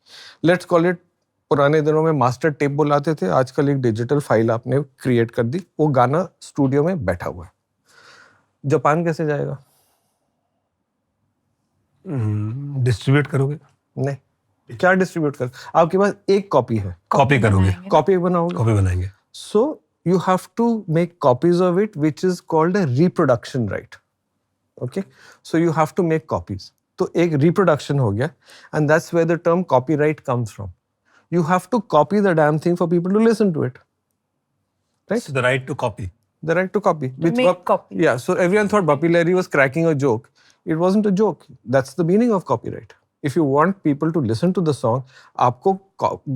Let's call it, पुराने दिनों में मास्टर टेप बुलाते थे, आजकल एक डिजिटल फाइल आपने क्रिएट कर दी, वो गाना स्टूडियो में बैठा हुआ है. जापान कैसे जाएगा? डिस्ट्रीब्यूट करोगे? नहीं. क्या डिस्ट्रीब्यूट कर? आपके पास एक कॉपी है, कॉपी करोगे, कॉपी बनाओगे, कॉपी बनाएंगे. So you have to make copies of it, which is called a reproduction right. Okay, so you have to make copies. तो एक रिप्रोडक्शन हो गया, and that's where the term copyright comes from. You have to copy the damn thing for people to listen to it, right? The right to copy. The right to copy. Make copy. Yeah, so everyone thought Bappi Lahiri was cracking a joke. It wasn't a joke. That's the meaning of copyright. If you want people to listen to the song, आपको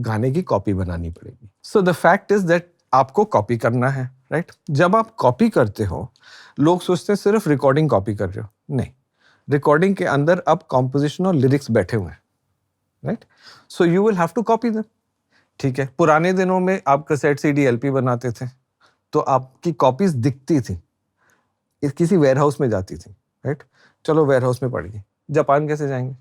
गाने की copy बनानी पड़ेगी. So the fact is that आपको copy करना है, right? जब आप कॉपी करते हो, लोग सोचते हैं सिर्फ रिकॉर्डिंग कॉपी कर रहे हो. नहीं, रिकॉर्डिंग के अंदर अब कॉम्पोजिशन और लिरिक्स बैठे हुए हैं, right? So you will have to copy them. ठीक है, पुराने दिनों में आप कैसेट सीडी एलपी बनाते थे, तो आपकी कॉपीज दिखती थी, किसी वेयरहाउस में जाती थी, राइट? चलो वेयरहाउस में पड़ गई. जापान कैसे जाएंगे?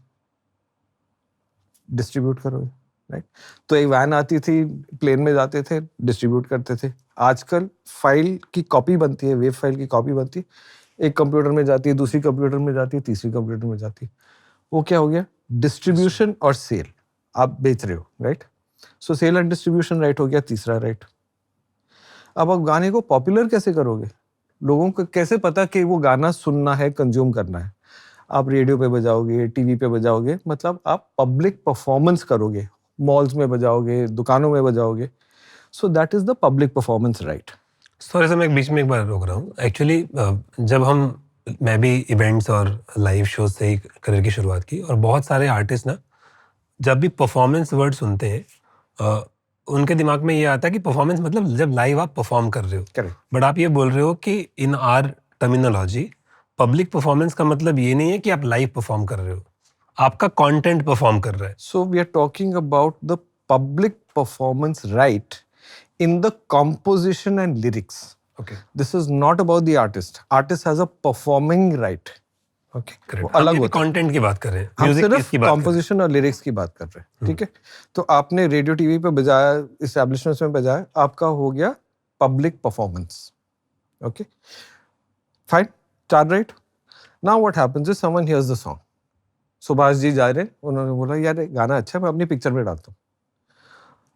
डिस्ट्रीब्यूट करोगे, राइट? तो एक वैन आती थी, प्लेन में जाते थे, डिस्ट्रीब्यूट करते थे. आजकल फाइल की कॉपी बनती है, वेब फाइल की कॉपी बनती है, एक कंप्यूटर में जाती है, दूसरी कंप्यूटर में जाती है, तीसरी कंप्यूटर में जाती है. वो क्या हो गया? डिस्ट्रीब्यूशन और सेल. आप बेच रहे हो, right? So sale and distribution right हो गया तीसरा राइट. अब आप गाने को पॉपुलर कैसे करोगे? लोगों को कैसे पता कि वो गाना सुनना है, कंज्यूम करना है? आप रेडियो पे बजाओगे, टीवी पे बजाओगे, मतलब आप पब्लिक परफॉर्मेंस करोगे, मॉल्स में बजाओगे, दुकानों में बजाओगे. So that is the public performance right. Sorry sir, मैं बीच में एक बार रोक रहा हूँ. एक्चुअली जब मैं भी इवेंट्स और लाइव शोज से ही करियर की शुरुआत की, और बहुत सारे आर्टिस्ट ना जब भी परफॉर्मेंस वर्ड सुनते हैं उनके दिमाग में ये आता है कि परफॉर्मेंस मतलब जब लाइव आप परफॉर्म कर रहे हो. करेक्ट. बट आप ये बोल रहे हो कि इन आर टर्मिनोलॉजी पब्लिक परफॉर्मेंस का मतलब ये नहीं है कि आप लाइव परफॉर्म कर रहे हो, आपका कंटेंट परफॉर्म कर रहा है. So we are talking about the public performance right in the composition and lyrics. Okay. This is not about the artist. Artist has a performing right. Okay. Correct. अलग हम होता है. कंटेंट की बात कर रहे हैं, हम म्यूजिक सिर्फ की बात कर रहे हैं. कॉम्पोजिशन और लिरिक्स की बात कर रहे हैं. ठीक है, तो आपने रेडियो टीवी पे बजाया, इस्टेब्लिशमेंट्स में बजाया, आपका हो गया public performance. Okay, fine, 4 right. Now what happens is someone hears the song. Subhash ji जा रहे, उन्होंने बोला यार गाना अच्छा है, मैं अपनी पिक्चर में डालता हूँ.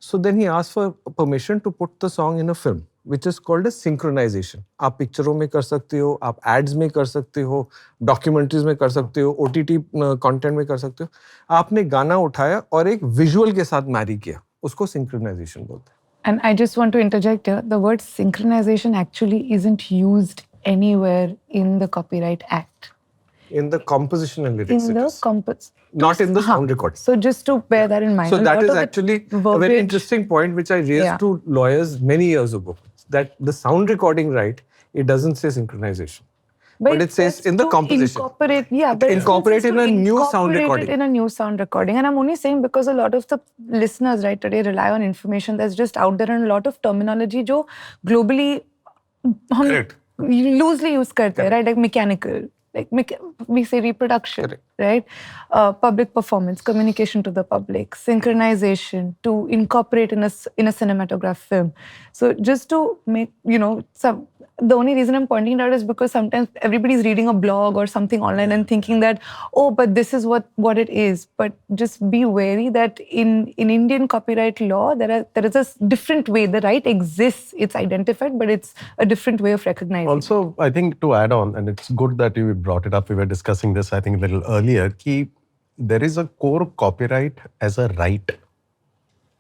So then he asked for permission to put the song in a film which is called a synchronization. आप पिक्चरों में कर सकते हो, आप एड्स में कर सकते हो, डॉक्यूमेंट्रीज में कर सकते हो, OTT कंटेंट में कर सकते हो. आपने गाना उठाया और एक विजुअल के साथ मैरी किया, उसको सिंक्रोनाइजेशन बोलते हैं. And I just want to interject here. The word synchronization actually isn't used anywhere in the Copyright Act. In the composition and lyrics, In it the is. Not in the sound recording. So just to bear that in mind. So a that lot is of the actually a very verbiage- interesting point which I raised Yeah. to lawyers many years ago. That the sound recording right, it doesn't say synchronization. But it says it's in the to composition. Incorporate, yeah, but Incorporate it's in to a new sound incorporate recording. it in a new sound recording. And I'm only saying because a lot of the listeners right today rely on information that's just out there and a lot of terminology जो globally हम Correct. loosely use करते हैं, right? Like mechanical, like we say reproduction, Correct. right? Public performance, communication to the public, synchronization, to incorporate in a cinematograph film. So just to make, the only reason I'm pointing it out is because sometimes everybody's reading a blog or something online and thinking that, oh, but this is what it is. But just be wary that in Indian copyright law, there is a different way. The right exists, it's identified, but it's a different way of recognizing. Also, I think to add on, and it's good that you brought it up, we were discussing this, I think, a little earlier, कि there is a core copyright as a right,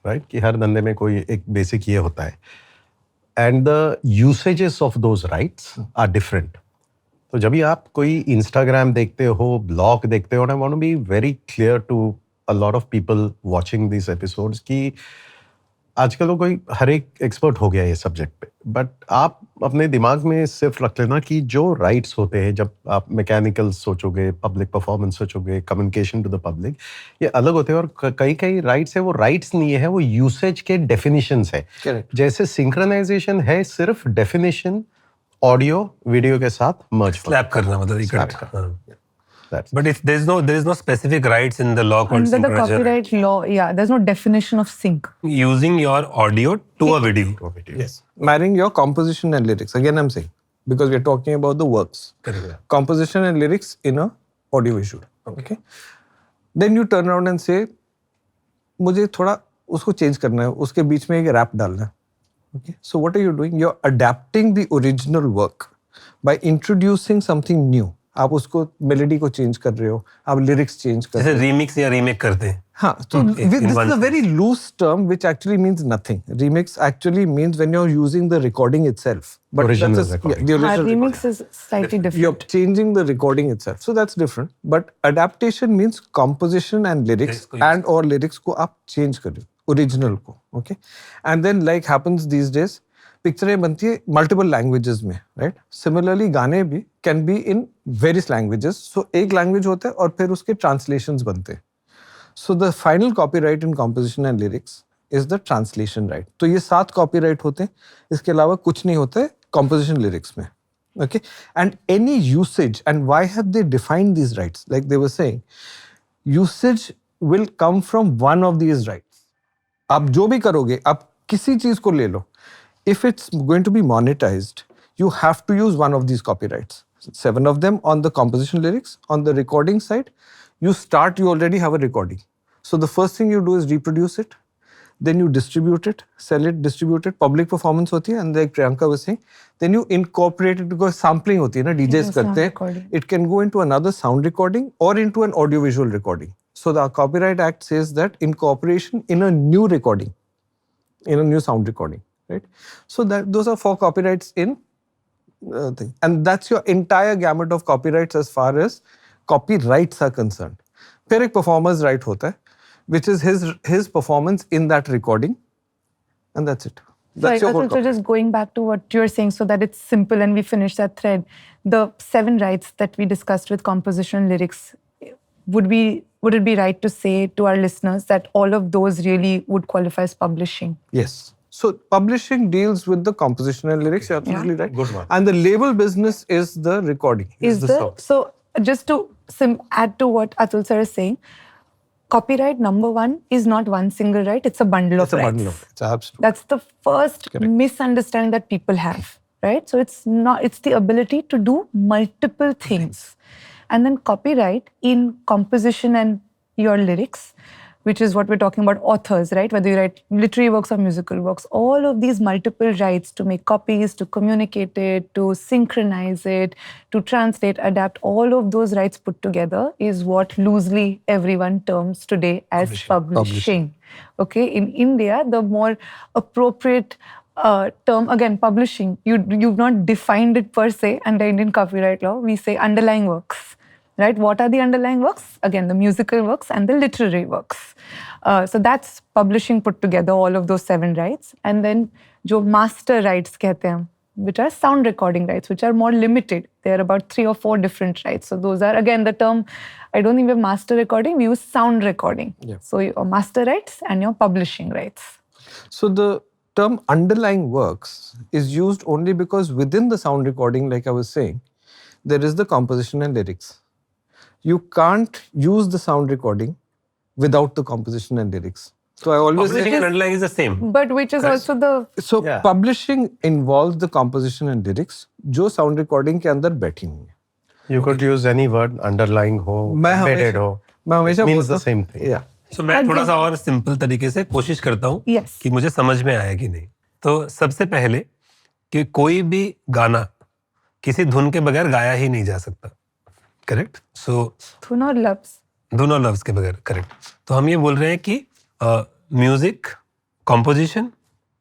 right? कि हर धंधे में कोई एक basic ये होता है. And the usages of those rights are different. तो जब भी आप कोई Instagram देखते हो, blog देखते हो, and I want to be very clear to a lot of people watching these episodes कि आजकल तो कोई हर एक एक्सपर्ट हो गया ये सब्जेक्ट पे, बट आप अपने दिमाग में सिर्फ रख लेना कि जो राइट्स होते हैं, जब आप मैकेनिकल सोचोगे, पब्लिक परफॉर्मेंस सोचोगे, कम्युनिकेशन टू द पब्लिक, ये अलग होते हैं. और कई राइट्स है वो राइट्स नहीं है, वो यूसेज के डेफिनेशंस है. Correct. जैसे सिंक्रोनाइजेशन है सिर्फ डेफिनेशन ऑडियो वीडियो के साथ मर्ज स्लैप करना, मतलब Slap इकट्ठा. But there is no specific rights in the law called Under the synchronization. copyright law, yeah, there's no definition of sync. Using your audio to a video. Yes. Marrying your composition and lyrics. Again, I'm saying, because we're talking about the works. Correct. Composition and lyrics in a audio visual. Okay. Then you turn around and say, मुझे थोड़ा उसको change करना है, उसके बीच में एक rap डालना है. Okay. So what are you doing? You're adapting the original work by introducing something new. आप उसको मेलोडी को चेंज कर रहे हो, आप लिरिक्स चेंज कर रहे जैसे हो. रीमिक्स या रीमेक करते हैं. हाँ, so this is a very loose term which actually means nothing. Remix actually means when you're using the recording itself. But Original that's recording. the original Remix is slightly different. You're changing the recording itself. So that's different. But adaptation means composition and lyrics Lyrics को and or lyrics को आप change कर रहे हो, original को. Okay. And then like happens these days, पिक्चरें बनती है मल्टीपल लैंग्वेजेस में, राइट? सिमिलरली गाने भी can be in various languages. So एक लैंग्वेज होता है और फिर उसके ट्रांसलेशंस बनते हैं. So the final copyright in composition and lyrics is the translation right. तो ये 7 कॉपीराइट होते हैं, इसके अलावा कुछ नहीं होता है कॉम्पोजिशन लिरिक्स में. Okay. And any usage, and why have they defined these rights? Like they were saying, usage will come from one of these rights. आप जो भी करोगे, आप किसी चीज को ले लो, if it's going to be monetized, you have to use one of these copyrights. 7 of them on the composition lyrics. On the recording side, you already have a recording. So the first thing you do is reproduce it. Then you distribute it, sell it, distribute it. Public performance होती है, and like Priyanka was saying, then you incorporate it because sampling होती है ना, DJs sound करते हैं. recording. It can go into another sound recording or into an audiovisual recording. So the Copyright Act says that incorporation in a new recording, in a new sound recording. Right? So those are 4 copyrights in thing. And that's your entire gamut of copyrights as far as copyrights are concerned. फिर एक performer's right होता है, which is his performance in that recording, and that's it. That's your whole So just going back to what you're saying so that it's simple and we finish that thread, the 7 rights that we discussed with composition and lyrics, would it be right to say to our listeners that all of those really would qualify as publishing? Yes. So publishing deals with the composition and lyrics. You're absolutely right. Good one. And the label business is the recording. Is the the sound. so just to add to what Atul sir is saying, copyright number 1 is not one single right; it's a bundle It's of a rights. bundle of it. It's absolutely. That's the first misunderstanding that people have, right? So it's the ability to do multiple things. And then copyright in composition and your lyrics which is what we're talking about, authors, right? Whether you write literary works or musical works, all of these multiple rights to make copies, to communicate it, to synchronize it, to translate, adapt, all of those rights put together is what loosely everyone terms today as publishing. Okay, in India, the more appropriate term, again, publishing, you've not defined it per se under Indian copyright law. We say underlying works. Right? What are the underlying works? Again, the musical works and the literary works. So that's publishing put together, all of those 7 rights. And then जो master rights कहते हैं, which are sound recording rights, which are more limited. There are about 3 or 4 different rights. So those are, again, the term, I don't think we have master recording, we use sound recording. Yeah. So your master rights and your publishing rights. So the term underlying works is used only because within the sound recording, like I was saying, there is the composition and lyrics. You can't use the sound recording without the composition and lyrics. So I always Publishing and underlying is the same. But which is also the... So Yeah. publishing involves the composition and lyrics जो sound recording के अंदर बैठी हुई है. You could use any word, underlying हो, मैं embedded हमेशा- हो. मैं हमेशा It means बोलता the same thing. Yeah. So मैं थोड़ा सा और सिंपल तरीके से कोशिश करता हूँ Yes. कि मुझे समझ में आया कि नहीं. तो सबसे पहले कि कोई भी गाना किसी धुन के बगैर गाया ही नहीं जा सकता. करेक्ट? सो धुन और लफ्ज. धुन और लफ्ज के बगैर. करेक्ट. तो हम ये बोल रहे हैं कि म्यूजिक, कॉम्पोजिशन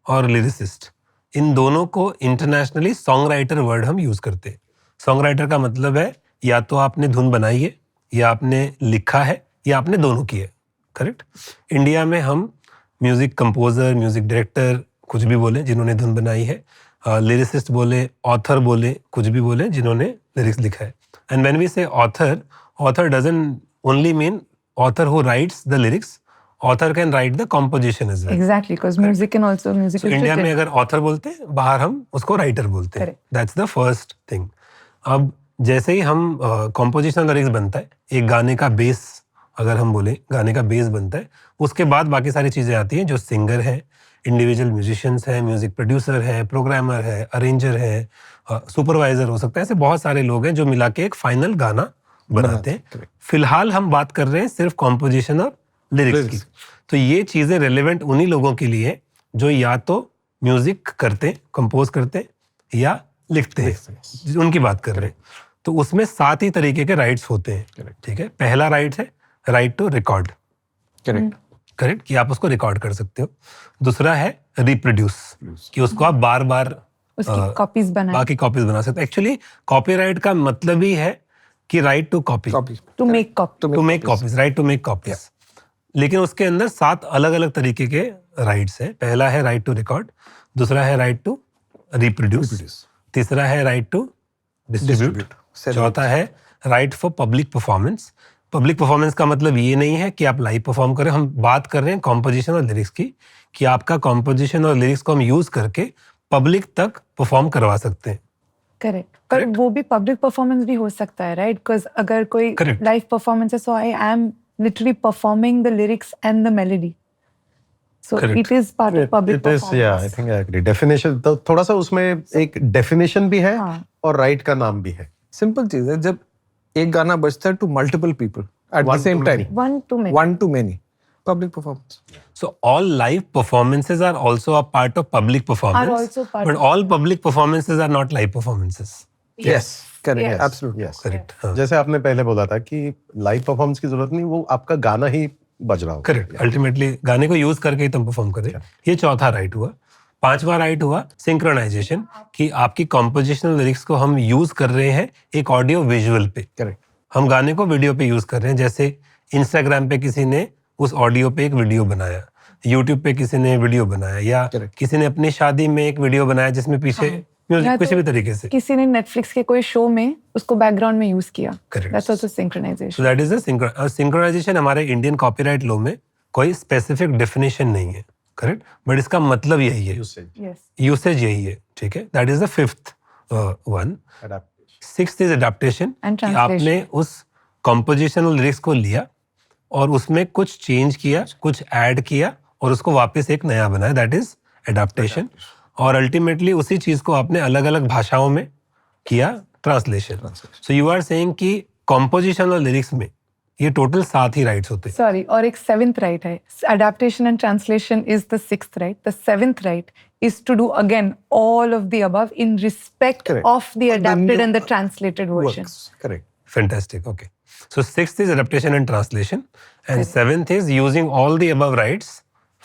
और लिरिसिस्ट, इन दोनों को इंटरनेशनली सॉन्ग राइटर वर्ड हम यूज करते हैं. सॉन्ग राइटर का मतलब है या तो आपने धुन बनाई है, या आपने लिखा है, या आपने दोनों किए. करेक्ट? इंडिया में हम म्यूजिक कंपोजर, म्यूजिक डायरेक्टर कुछ भी बोले जिन्होंने धुन बनाई है, लिरिसिस्ट बोले, ऑथर बोले, कुछ भी बोले जिन्होंने लिरिक्स लिखा है. And when we say author doesn't only mean author who writes the lyrics, author can write the composition as well. Exactly, because music can also music is India written. में अगर author बोलते हैं, बाहर हम उसको writer बोलते हैं. Correct. That's the first thing. अब जैसे ही हम कॉम्पोजिशन लिरिक्स बनता है, एक गाने का बेस, अगर हम बोले गाने का बेस बनता है, उसके बाद बाकी सारी चीज़ें आती हैं जो सिंगर है, इंडिविजुअल म्यूजिशियंस हैं, म्यूजिक प्रोड्यूसर है, प्रोग्रामर है, अरेंजर है, सुपरवाइजर हो सकता है. ऐसे बहुत सारे लोग हैं जो मिला के एक फाइनल गाना बनाते हैं. फिलहाल हम बात कर रहे हैं सिर्फ कॉम्पोजिशन और लिरिक्स की. तो ये चीज़ें रेलेवेंट उन्हीं लोगों के लिए जो या तो म्यूजिक करते, कंपोज करते या लिखते हैं, उनकी बात कर रहे हैं. तो उसमें 7 ही तरीके के राइट्स होते हैं. ठीक है? पहला राइट है right to record. Correct. Correct? कि आप उसको रिकॉर्ड कर सकते हो. दूसरा है रिप्रोड्यूस, कि उसको आप बार बार उसकी कॉपीज बनाए. बाकी कॉपीज बना सकते हो. एक्चुअली कॉपीराइट का मतलब ही है कि right to copy, Copy. To make copy. To make copies, right to make copies. लेकिन उसके अंदर 7 अलग अलग तरीके के राइट्स हैं. पहला है राइट टू रिकॉर्ड, दूसरा है राइट टू रिप्रोड्यूस, तीसरा है राइट टू डिस्ट्रीब्यूट, चौथा है right for public performance. Public performance का मतलब ये नहीं है कि आप लाइव परफॉर्म करें. हम बात कर रहे हैं कॉम्पोजिशन और लिरिक्स की, कि आपका कॉम्पोजिशन और लिरिक्स को हम यूज करके पब्लिक तक परफॉर्म करवा सकते हैं. करेक्ट. पर वो भी पब्लिक परफॉर्मेंस भी हो सकता है, राइट? बिकॉज अगर कोई Correct. लाइव परफॉर्मेंस है, so I am literally performing the lyrics and the melody. So Correct. It is part of public It is, yeah, I think I agree. Definition, तो थोड़ा सा उसमें एक डेफिनेशन भी है हाँ. और राइट का नाम भी है. Simple चीज है, जब एक गाना बजता है to multiple people at the One same to time. many. One two many. One to many. Public performance. So all live performances are also a part of public performance. Are also part but of- all public performances are not live performances. Yes. Correct. Yes. Absolutely. Yes. Correct. हाँ. जैसे आपने पहले बोला था कि live performance की जरूरत नहीं, वो आपका गाना ही बज रहा हो. करेक्ट. अल्टीमेटली गाने को यूज करके ही तुम परफॉर्म करें. ये चौथा राइट हुआ. 5वां राइट हुआ सिंक्रोनाइजेशन, कि आपकी कॉम्पोजिशनल लिरिक्स को हम यूज कर रहे हैं एक ऑडियो विजुअल पे. Correct. हम गाने को वीडियो पे यूज कर रहे हैं. जैसे इंस्टाग्राम पे किसी ने उस ऑडियो पे एक वीडियो बनाया, यूट्यूब पे किसी ने वीडियो बनाया, या Correct. किसी ने अपनी शादी में एक वीडियो बनाया जिसमें पीछे या म्यूजिक तो किसी भी तरीके से. किसी ने नेटफ्लिक्स के कोई शो में उसको बैकग्राउंड में यूज किया. Correct. That's also so synchronization. That is a synchronization. हमारे इंडियन कॉपीराइट लॉ में कोई स्पेसिफिक डेफिनेशन नहीं है. करेक्ट? बट इसका मतलब यही है, Usage, यस. यूसेज यही है. ठीक है? That is the 5th one. adaptation. 6th is adaptation, And कि translation. आपने उस कॉम्पोजिशन और लिरिक्स को लिया और उसमें कुछ चेंज किया, कुछ ऐड किया और उसको वापस एक नया बनाया. That is adaptation. और अल्टीमेटली उसी चीज को आपने अलग अलग भाषाओं में किया translation. So you are saying कि कॉम्पोजिशन और लिरिक्स में ये टोटल 7 ही राइट्स होते हैं. Sorry, और एक 7th right है. Adaptation and translation is the 6th right. The 7th right is to do again all of the above in respect Correct. of the And then adapted you- and the translated version. Works. Correct. Fantastic. Okay. So 6th is adaptation and translation, and 7th is using all the above rights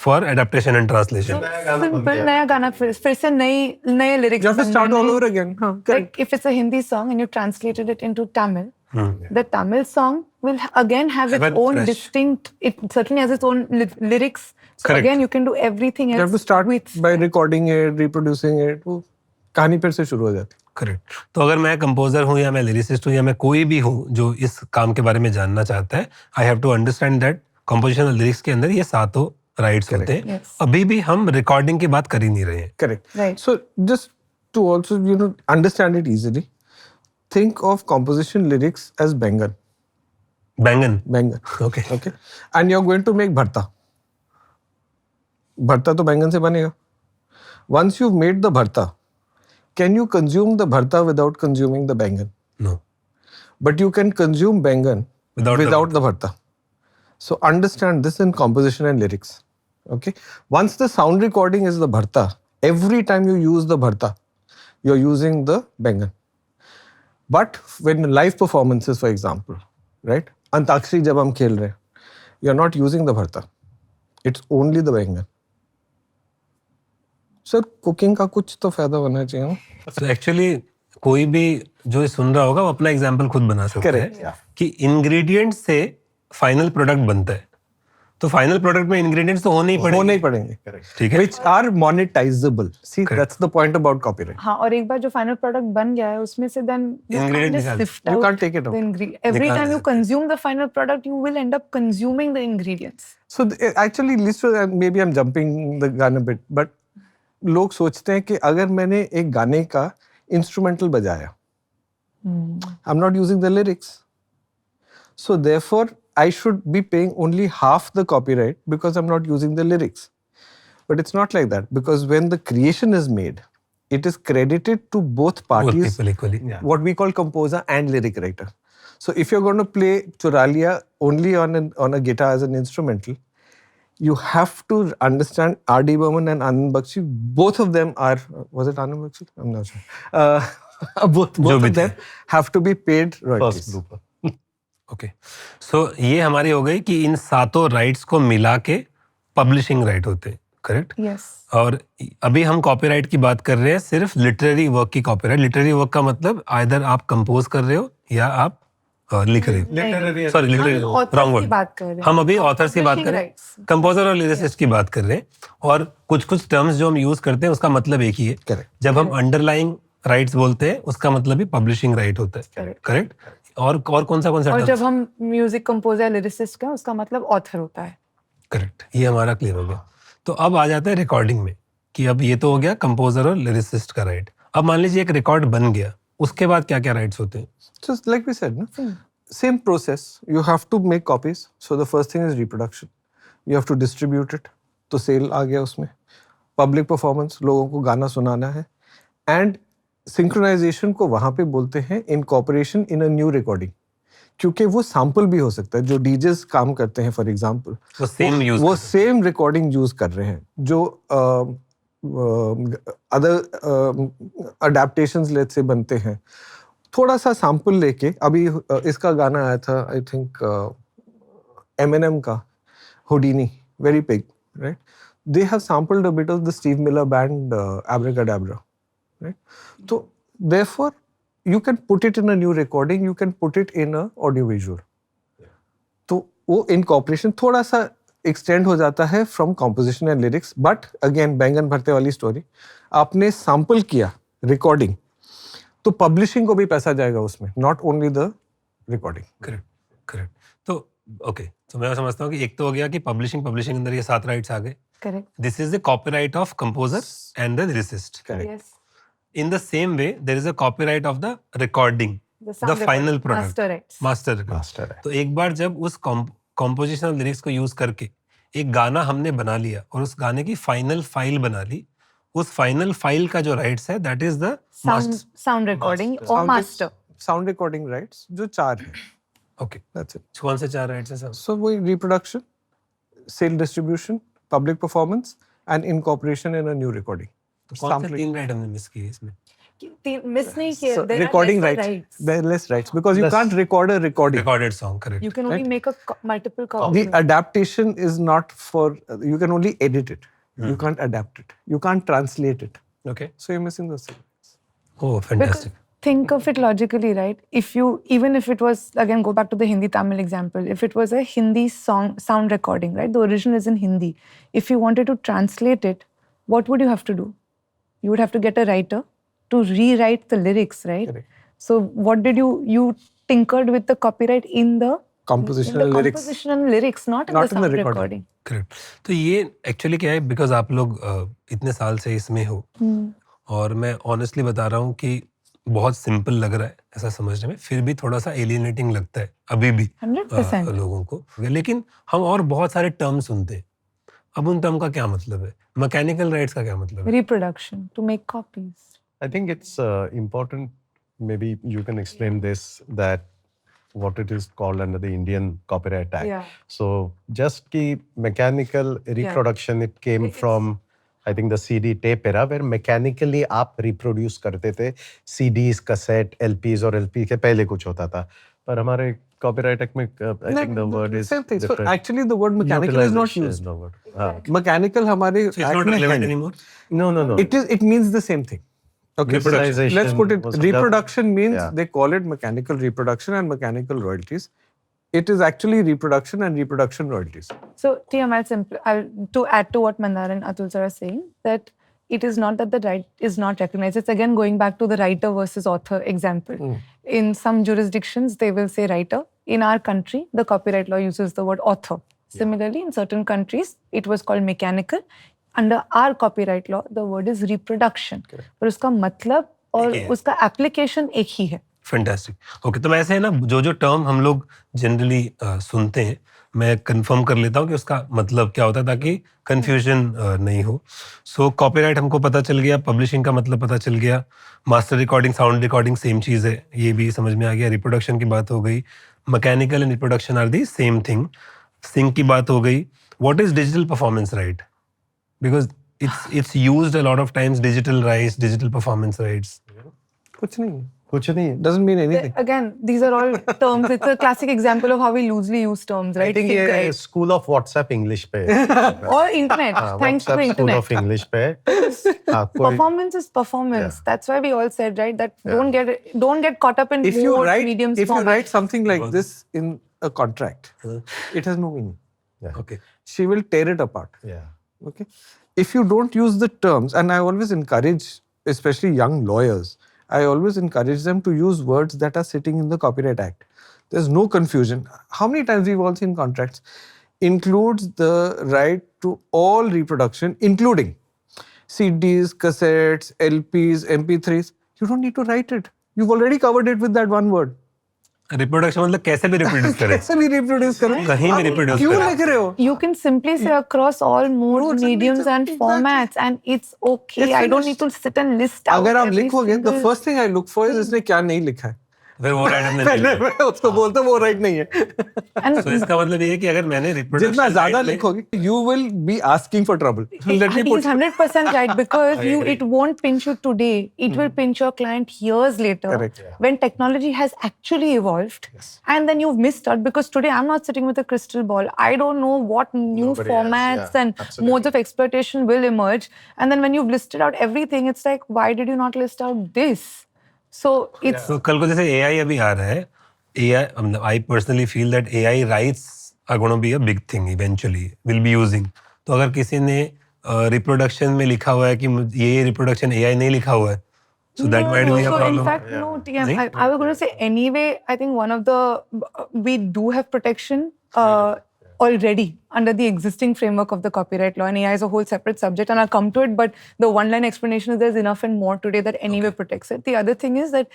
for adaptation and translation. Simple नया गाना फिर से नए lyrics. You have to start all over again. हाँ, correct. Like if it's a Hindi song and you translated it into Tamil, the Tamil song will again have its Have a own fresh- distinct. It certainly has its own lyrics. So Correct. again, you can do everything else. You have to start with by recording it, reproducing it. वो कहानी फिर से शुरू हो जाती. Correct. तो अगर मैं कंपोजर हूँ या मैं लिरिसिस्ट हूँ या मैं कोई भी हूँ जो इस काम के बारे में जानना चाहता है, I have to understand that composition और लिरिक्स के अंदर ये 7 राइट्स होते हैं. Yes. अभी भी हम रिकॉर्डिंग की बात कर ही नहीं रहे हैं. Correct. Right. So just to also understand it easily, think of composition lyrics as bangan. बैंगन. Bangan. Okay. Okay. And you're going to make bharta. Bharta तो बैंगन से बनेगा. Once you've made the bharta, can you consume the bharta without consuming the bangan? No. But you can consume bangan Without the bharta. So understand this in composition and lyrics. Okay. Once the sound recording is the bharta, every time you use the bharta, you're using the bangan. But when live performances, for example, right? Antakshari jab hum khel rahe, you're not using the bharta. It's only the bangan. Sir cooking का कुछ तो फायदा होना चाहिए ना. तो actually कोई भी जो ये सुन रहा होगा वो अपना एग्जांपल खुद बना सकता Correct, है कि इंग्रेडिएंट्स से फाइनल प्रोडक्ट बनता है. तो फाइनल प्रोडक्ट में इंग्रेडिएंट्स तो होने ही पड़ेंगे. ठीक है. Which are monetizable. See, that's the point about copyright. हाँ, और एक बार जो final product बन गया है उसमें से then you Ingredient can't just निकाल- sift You out can't take it out. the every निकाल time you सकते. consume the final product, you will end up consuming the ingredients. So actually, maybe I'm jumping the gun a bit, but लोग सोचते हैं कि अगर मैंने एक गाने का इंस्ट्रूमेंटल बजाया, I'm not using the lyrics. So therefore, I should be paying only half the copyright because I'm not using the lyrics. But it's not like that, because when the creation is made, it is credited to both parties, people equally. what we call composer and lyric writer. So if you're going to play Churalia only on a guitar as an instrumental, you have to understand R.D. Burman and Anand Bakshi. Both of them are, was it Anand Bakshi? I'm not sure. Both of them have to be paid royalties. First blooper. Okay. So ये हमारी हो गई कि इन 7 rights को मिला के publishing right होते हैं. करेक्ट. Yes. और अभी हम कॉपीराइट की बात कर रहे हैं, सिर्फ लिटरेरी वर्क की कॉपीराइट. लिटरेरी वर्क का मतलब आइदर आप कंपोज कर रहे हो या आप लिख रहे हो. Sorry, literary wrong word. बात कर रहे हैं. हम अभी ऑथर्स की बात कर रहे हैं, Rights. कंपोजर और लिरिसिस्ट की बात कर रहे हैं. और कुछ टर्म्स जो हम यूज करते हैं उसका मतलब एक ही है. Correct. जब हम अंडरलाइंग राइट्स बोलते हैं उसका मतलब भी पब्लिशिंग राइट होता है. करेक्ट. और कौन सा और terms? जब हम म्यूजिक कंपोजर लिरिसिस्ट का उसका मतलब ऑथर होता है. करेक्ट. ये हमारा क्लियर हो गया. तो अब आ जाता है रिकॉर्डिंग में कि अब ये तो हो गया कंपोजर और लिरिसिस्ट का राइट. अब मान लीजिए एक रिकॉर्ड बन गया, उसके बाद क्या क्या राइट्स होते हैं? Just like we said, no? Same process. You have to make copies. So the first thing is reproduction. You have to distribute it. तो सेल आ गया उसमें. Public performance, लोगों को गाना सुनाना है. And synchronization को वहाँ पे बोलते हैं incorporation in a new recording. क्योंकि वो सैम्पल भी हो सकता है. जो डीजेस काम करते हैं फॉर एग्जाम्पल, वो सेम यूज वो सेम रिकॉर्डिंग यूज कर रहे हैं. जो अदर अडेप्टेशंस लेट से बनते हैं, थोड़ा सा सैम्पल लेके. अभी इसका गाना आया था, आई थिंक Eminem का Houdini, very big, right? They have sampled a bit of the Steve Miller Band Abracadabra, right? So therefore you can put it in a new recording, you can put it in a audio visual. तो वो incorporation थोड़ा सा extend हो जाता है from composition and lyrics, but again बैंगन भरते वाली story. आपने sample किया recording, तो publishing को भी पैसा जाएगा उसमें, not only the recording. Correct. तो ओके, तो मैं समझता हूँ कि एक तो हो गया कि पब्लिशिंग अंदर ये 7 राइट्स आ गए. Correct. This is the copyright of composer and the lyricist. Correct. Yes. In the same way, there is a copyright of the recording, the final product, master rights. master. Master. तो एक बार जब उस composition और lyrics को use करके एक गाना हमने बना लिया और उस गाने की फाइनल फाइल बना ली, उस फाइनल फाइल का जो राइट्स है that is the sound recording और Sound master. sound recording rights जो 4 हैं. Okay, That's it. कौन से 4 राइट्स हैं सब? So we reproduction, sale distribution, public performance, and incorporation in a new recording. तो कौन से Sampling. 3 राइट हमने मिस किए इसमें? Miss nahi kiya. So There are recording lesser rights. There are less rights because you Less. can't record a recording. Recorded song, correct. You can only Right. make multiple copies. The adaptation is not for. You can only edit it. You can't adapt it. You can't translate it. Okay. So you're missing those things. Oh, Because fantastic. think of it logically, right? Even if it was, again, go back to the Hindi Tamil example, if it was a Hindi sound recording, right? The original is in Hindi. If you wanted to translate it, what would you have to do? You would have to get a writer to rewrite the lyrics, right? Correct. So what did you tinkered with the copyright in the Compositional lyrics. compositional lyrics, not in Not the in the sound recording. recording. Correct. तो ये actually क्या है, because आप लोग इतने साल से इसमें हो और मैं ऑनेस्टली बता रहा हूँ कि बहुत सिंपल लग रहा है ऐसा समझने में, फिर भी थोड़ा सा एलियनेटिंग लगता है अभी भी 100%. लोगों को. लेकिन हम और बहुत सारे टर्म सुनते हैं. अब उन टर्म का क्या मतलब है? मैकेनिकल राइट्स का क्या मतलब है? Reproduction to make copies. I think it's important. Maybe you can explain this, that what it is called under the Indian Copyright Act. Yeah. So just ki mechanical reproduction, it came from, I think, the CD tape era, where mechanically आप reproduce करते थे CDs, cassette, LPs और LP के पहले कुछ होता था. पर हमारे Copyright Act में I think the word is Same thing. So different. actually the word mechanical is not Utilization used. is the word. हाँ. Mechanical हमारे So it's act not में relevant है. anymore? No. It means the same thing. Okay. Utilization Let's put it. was Reproduction means Yeah. they call it mechanical reproduction and mechanical royalties. It is actually reproduction and reproduction royalties. So, TM, to add to what Mandar and Atul sir are saying, that it is not that the right is not recognized. It's again going back to the writer versus author example. In some jurisdictions, they will say writer. In our country, the copyright law uses the word author. Similarly, in certain countries, it was called mechanical. Under our copyright law, the word is reproduction. पर उसका मतलब और एक ही है. उसका application एक ही है. Fantastic. Okay, तो वैसे है ना, जो टर्म हम लोग जनरली सुनते हैं, मैं कंफर्म कर लेता हूँ कि उसका मतलब क्या होता है ताकि कंफ्यूजन नहीं हो. सो कॉपीराइट हमको पता चल गया, पब्लिशिंग का मतलब पता चल गया, master recording, sound recording same चीज़ है, ये भी समझ में आ गया. रिप्रोडक्शन की बात हो गई, mechanical and reproduction are the same thing. Sync की बात हो गई. What is digital performance right? Because it's used a lot of times, digital rights, digital performance rights. कुछ नहीं. कुछ नहीं है. Doesn't mean anything. Again, these are all terms. It's a classic example of how we loosely use terms, I right? think Think ये right. school of WhatsApp English पे. Or internet. Thanks to the WhatsApp school internet. of English पे. हाँ, कोई Performance is performance. That's why we all said, right, that don't get caught up in If you more write, mediums if you format. write something like this in a contract, it has no meaning. Okay. She will tear it apart. Yeah. Okay. If you don't use the terms, and I always encourage, especially young lawyers, I always encourage them to use words that are sitting in the Copyright Act. There's no confusion. How many times we've all seen contracts includes the right to all reproduction, including CDs, cassettes, LPs, MP3s. You don't need to write it. You've already covered it with that one word. Reproduction मतलब कैसे भी reproduce करें, कैसे भी reproduce करो. कहीं भी reproduce क्यों करें. लिख रहे हो? You can simply say across all modes, mediums and formats, and it's okay. It's I don't finished. need to sit and list out अगर आप every लिखोगे, the single- first thing I look for is इसने क्या नहीं लिखा है. फिर वो राइट हमने पहले मैं उसको बोलता हूँ वो राइट नहीं है. And तो इसका मतलब ये है कि अगर मैंने रिप्रोडक्शन जितना ज्यादा लिखोगे, you will be asking for trouble. Let me he's put 100% right, because it won't pinch you today. It will pinch your client years later. Correct. When technology has actually evolved. And then you've missed out, because today I'm not sitting with a crystal ball. I don't know what new Nobody has, formats yeah, and absolutely. modes of exploitation will emerge. And then when you've listed out everything, it's like, why did you not list out this? So it's तो कल को जैसे AI अभी आ रहा है, AI, I personally feel that AI rights are going to be a big thing eventually, will be using. तो अगर किसी ने रिप्रोडक्शन में लिखा हुआ है कि ये रिप्रोडक्शन AI नहीं लिखा हुआ है, so that might be a so problem. in fact, no, TM, I was going to say anyway, I think one of the, we do have protection already under the existing framework of the copyright law, and AI is a whole separate subject, and I'll come to it, but the one-line explanation is there's enough and more today that anyway protects it. The other thing is that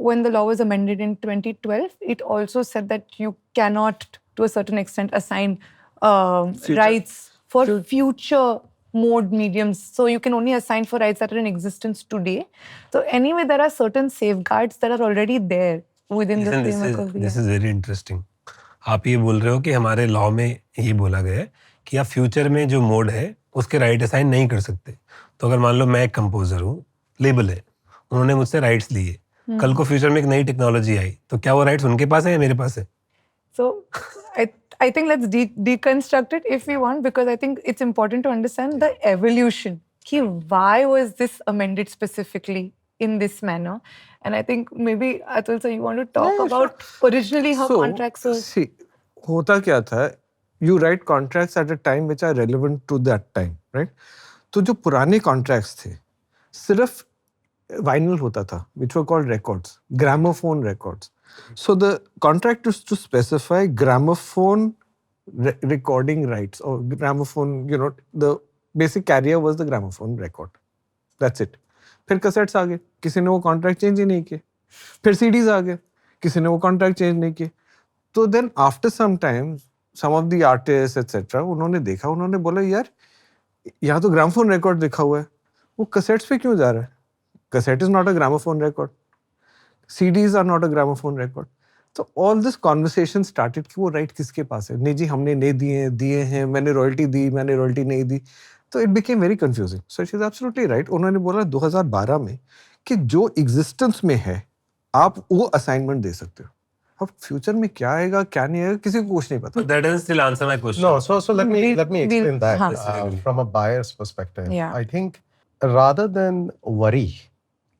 when the law was amended in 2012, it also said that you cannot, to a certain extent, assign rights for future mode mediums. So you can only assign for rights that are in existence today. So anyway, there are certain safeguards that are already there within the Listen, framework of this the is very interesting. आप ये बोल रहे हो कि हमारे law में ये बोला गया है कि आप फ्यूचर में जो मोड है उसके राइट असाइन नहीं कर सकते. तो अगर मान लो मैं एक कंपोजर हूँ, लेबल है, उन्होंने मुझसे राइट्स लिए, कल को फ्यूचर में एक नई टेक्नोलॉजी आई तो क्या वो राइट्स उनके पास है या मेरे पास है? So I think let's deconstruct it if we want, because I think it's important to understand the evolution. Ki why was this amended specifically in this manner? And I think maybe Atul sir, you want to talk Yeah, about originally how contracts were. See, होता क्या था, you write contracts at a time which are relevant to that time, right? तो जो पुराने contracts थे, सिर्फ vinyl होता था, which were called records, gramophone records. So the contract is to specify gramophone recording rights, or gramophone, you know, the basic carrier was the gramophone record. That's it. फिर cassettes आ गए, किसी ने वो contract change ही नहीं किए. फिर CDs आ गए, किसी ने वो contract change नहीं किए. तो then after some time, some of the artists etc. उन्होंने देखा, उन्होंने बोला यार यहाँ तो gramophone record लिखा हुआ है, वो cassettes पे क्यों जा रहा है? Cassette is not a gramophone record. CDs are not a gramophone record. तो all this conversation started कि वो right किसके पास है? नहीं जी हमने नहीं दिए हैं, मैंने royalty दी, मैंने royalty नहीं दी. तो it became very confusing. So she is absolutely right. उन्होंने बोला 2012 में कि जो existence में है, आप वो assignment दे सकते हो. अब फ्यूचर में क्या आएगा क्या नहीं आएगा किसी को कुछ नहीं पता. But that doesn't still answer my question. No, so let me explain that हाँ. from a buyer's perspective. Yeah. I think rather than worry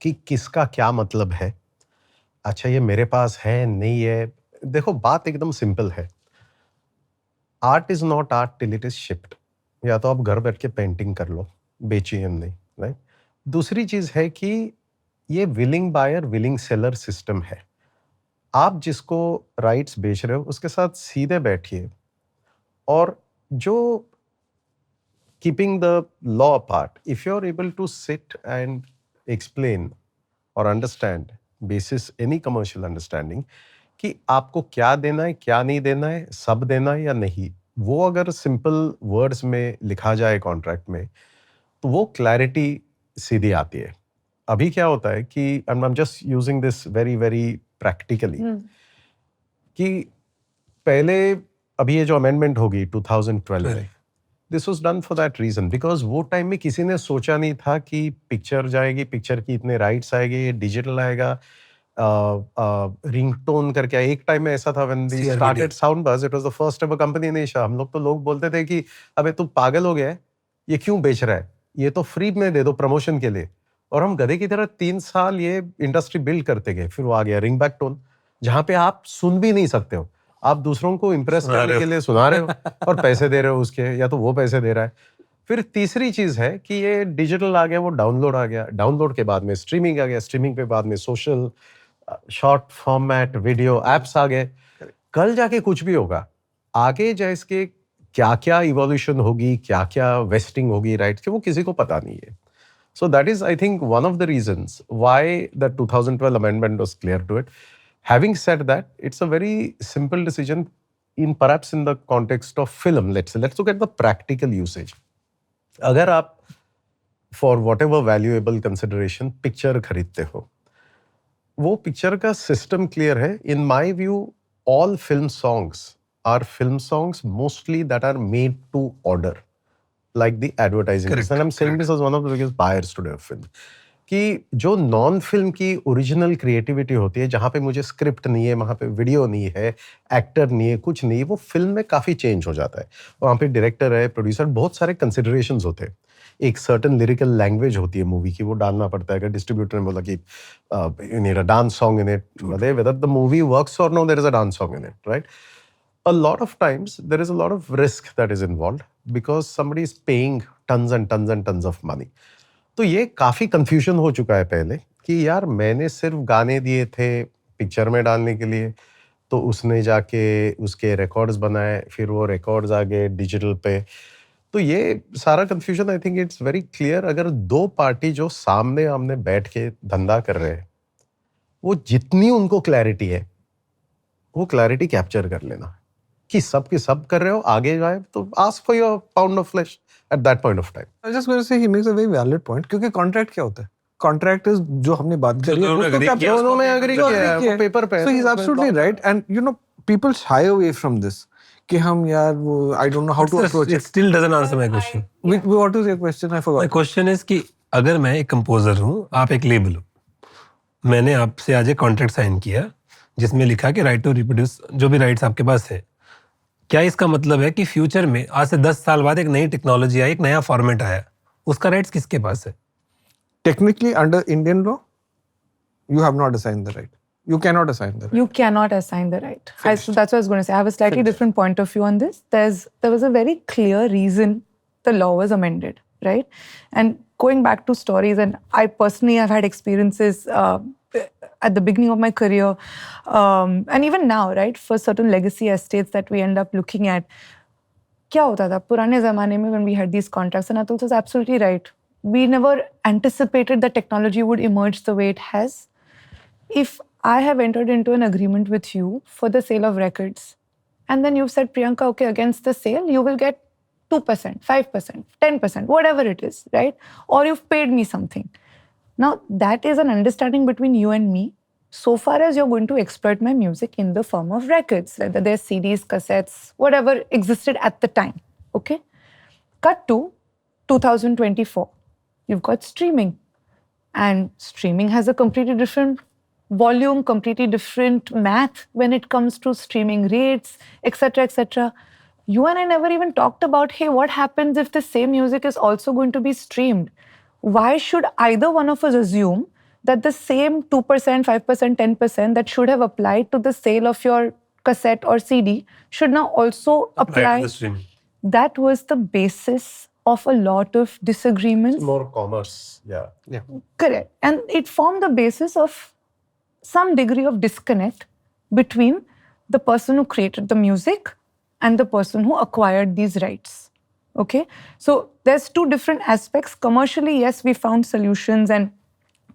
कि किसका क्या मतलब है, अच्छा ये मेरे पास है नहीं है, देखो बात एकदम सिंपल है. Art is not art till it is shipped. या तो आप घर बैठ के पेंटिंग कर लो, बेचिए हम नहीं, राइट. दूसरी चीज है कि ये willing buyer willing seller system है. आप जिसको राइट्स बेच रहे हो उसके साथ सीधे बैठिए और जो keeping the law apart, if you are able to sit and explain और understand basis any commercial understanding कि आपको क्या देना है क्या नहीं देना है, सब देना है या नहीं, वो अगर सिंपल वर्ड्स में लिखा जाए कॉन्ट्रैक्ट में तो वो क्लैरिटी सीधी आती है. अभी क्या होता है कि I am just using this very very practically कि पहले अभी ये जो अमेंडमेंट होगी 2012 में, this was done for that reason because वो टाइम में किसी ने सोचा नहीं था कि पिक्चर जाएगी, पिक्चर की इतने राइट्स आएंगे, डिजिटल आएगा, रिंगटोन करके. एक टाइम में ऐसा था व्हेन वी स्टार्टेड साउंड बज, it was the first ever company in Asia. हम लोग तो लोग बोलते थे कि अबे तू पागल हो गया है, ये क्यों बेच रहा है, ये तो फ्री में दे दो प्रमोशन के लिए. और हम गधे की तरह 3 साल ये इंडस्ट्री बिल्ड करते गए. फिर वो आ गया रिंग बैक टोन, जहां पे आप सुन भी नहीं सकते हो, आप दूसरों को इम्प्रेस करने के लिए सुना रहे हो और पैसे दे रहे हो उसके, या तो वो पैसे दे रहा है. फिर तीसरी चीज है कि ये डिजिटल आ गया, वो डाउनलोड आ गया, डाउनलोड के बाद में स्ट्रीमिंग आ गया, स्ट्रीमिंग के बाद में social short format video apps आ गए. कल जाके कुछ भी होगा, आगे जाके क्या क्या इवोल्यूशन होगी, क्या क्या वेस्टिंग होगी राइट के, वो किसी को पता नहीं है. So that is, I think, one of the reasons why the 2012 amendment was clear to it. Having said that, it's a very simple decision perhaps in the context of film. Let's look at the practical usage. अगर आप for whatever valuable consideration picture खरीदते हो, वो picture का system clear है. In my view, all film songs are film songs mostly that are made to order. Like the advertising. Correct, And I'm saying this as one of the biggest buyers today of film. कि जो non film की original creativity होती है, जहाँ पे मुझे script नहीं है, वहाँ पे वीडियो नहीं है, एक्टर नहीं है, कुछ नहीं है, वो फिल्म में काफ़ी चेंज हो जाता है. वहाँ पे डायरेक्टर है, प्रोड्यूसर, बहुत सारे कंसिडरेशंस होते हैं. एक सर्टन लिरिकल लैंग्वेज होती है मूवी की, वो डालना पड़ता है. अगर डिस्ट्रीब्यूटर ने बोला कि you need a dance song in it, whether the movie works और no there is a dance song in it, right. A lot of times there is a lot of risk that is involved because somebody is paying tons and tons and tons of money. तो ये काफ़ी confusion हो चुका है पहले कि यार मैंने सिर्फ गाने दिए थे पिक्चर में डालने के लिए, तो उसने जाके उसके रिकॉर्ड्स बनाए, फिर वो रिकॉर्ड्स आ गए डिजिटल पे. तो ये सारा confusion I think it's very clear. अगर दो पार्टी जो सामने आमने बैठ के धंधा कर रहे हैं, वो जितनी उनको क्लैरिटी है वो क्लैरिटी कैप्चर कर लेना कि सब के सब कर रहे हो, आगे जाए तो ask for your pound of flesh at that point of time. I was just going to say he makes a very valid point, क्योंकि कॉन्ट्रैक्ट क्या होता है? contract is जो हमने बात करी है, दोनों वो तो agree क्या किया, दोनों में agree जो किया है, agree वो paper पे है, So he's तो absolutely right, and you know people shy away from this कि हम यार वो I don't know how to approach It it. still doesn't answer my question. What was your question? I My forgot. question is कि अगर मैं एक composer हूँ, आप एक लेबल हो, मैंने आपसे आज एक कॉन्ट्रैक्ट साइन किया जिसमें लिखा कि राइट टू रिप्रोड्यूस जो भी राइट्स आपके पास है, क्या इसका मतलब है कि फ्यूचर में आज से 10 साल बाद एक नई टेक्नोलॉजी आई, एक नया फॉर्मेट आया, उसका राइट्स किसके पास है? Technically, under Indian law, you have not assigned the right. You cannot assign the right. You cannot assign the right. So that's what I was going to say. I have a slightly different point of view on this. There was a very clear reason the law was amended, right? And going back to stories, and I personally have had experiences at the beginning of my career, and even now, right, for certain legacy estates that we end up looking at. क्या होता था पुराने ज़माने में when we had these contracts, and Atul was absolutely right. We never anticipated that technology would emerge the way it has. If I have entered into an agreement with you for the sale of records, and then you've said, Priyanka, okay, against the sale, you will get 2%, 5%, 10%, whatever it is, right? Or you've paid me something. Now, that is an understanding between you and me, so far as you're going to exploit my music in the form of records, whether they're CDs, cassettes, whatever existed at the time, okay? Cut to 2024. You've got streaming. And streaming has a completely different volume, completely different math when it comes to streaming rates, etc., etc. You and I never even talked about, hey, what happens if the same music is also going to be streamed? Why should either one of us assume that the same 2%, 5%, 10% that should have applied to the sale of your cassette or CD should now also apply? Right to the stream. That was the basis of a lot of disagreements. more commerce. Yeah. Correct. And it formed the basis of some degree of disconnect between the person who created the music and the person who acquired these rights. Okay? So there's two different aspects. Commercially, yes, we found solutions, and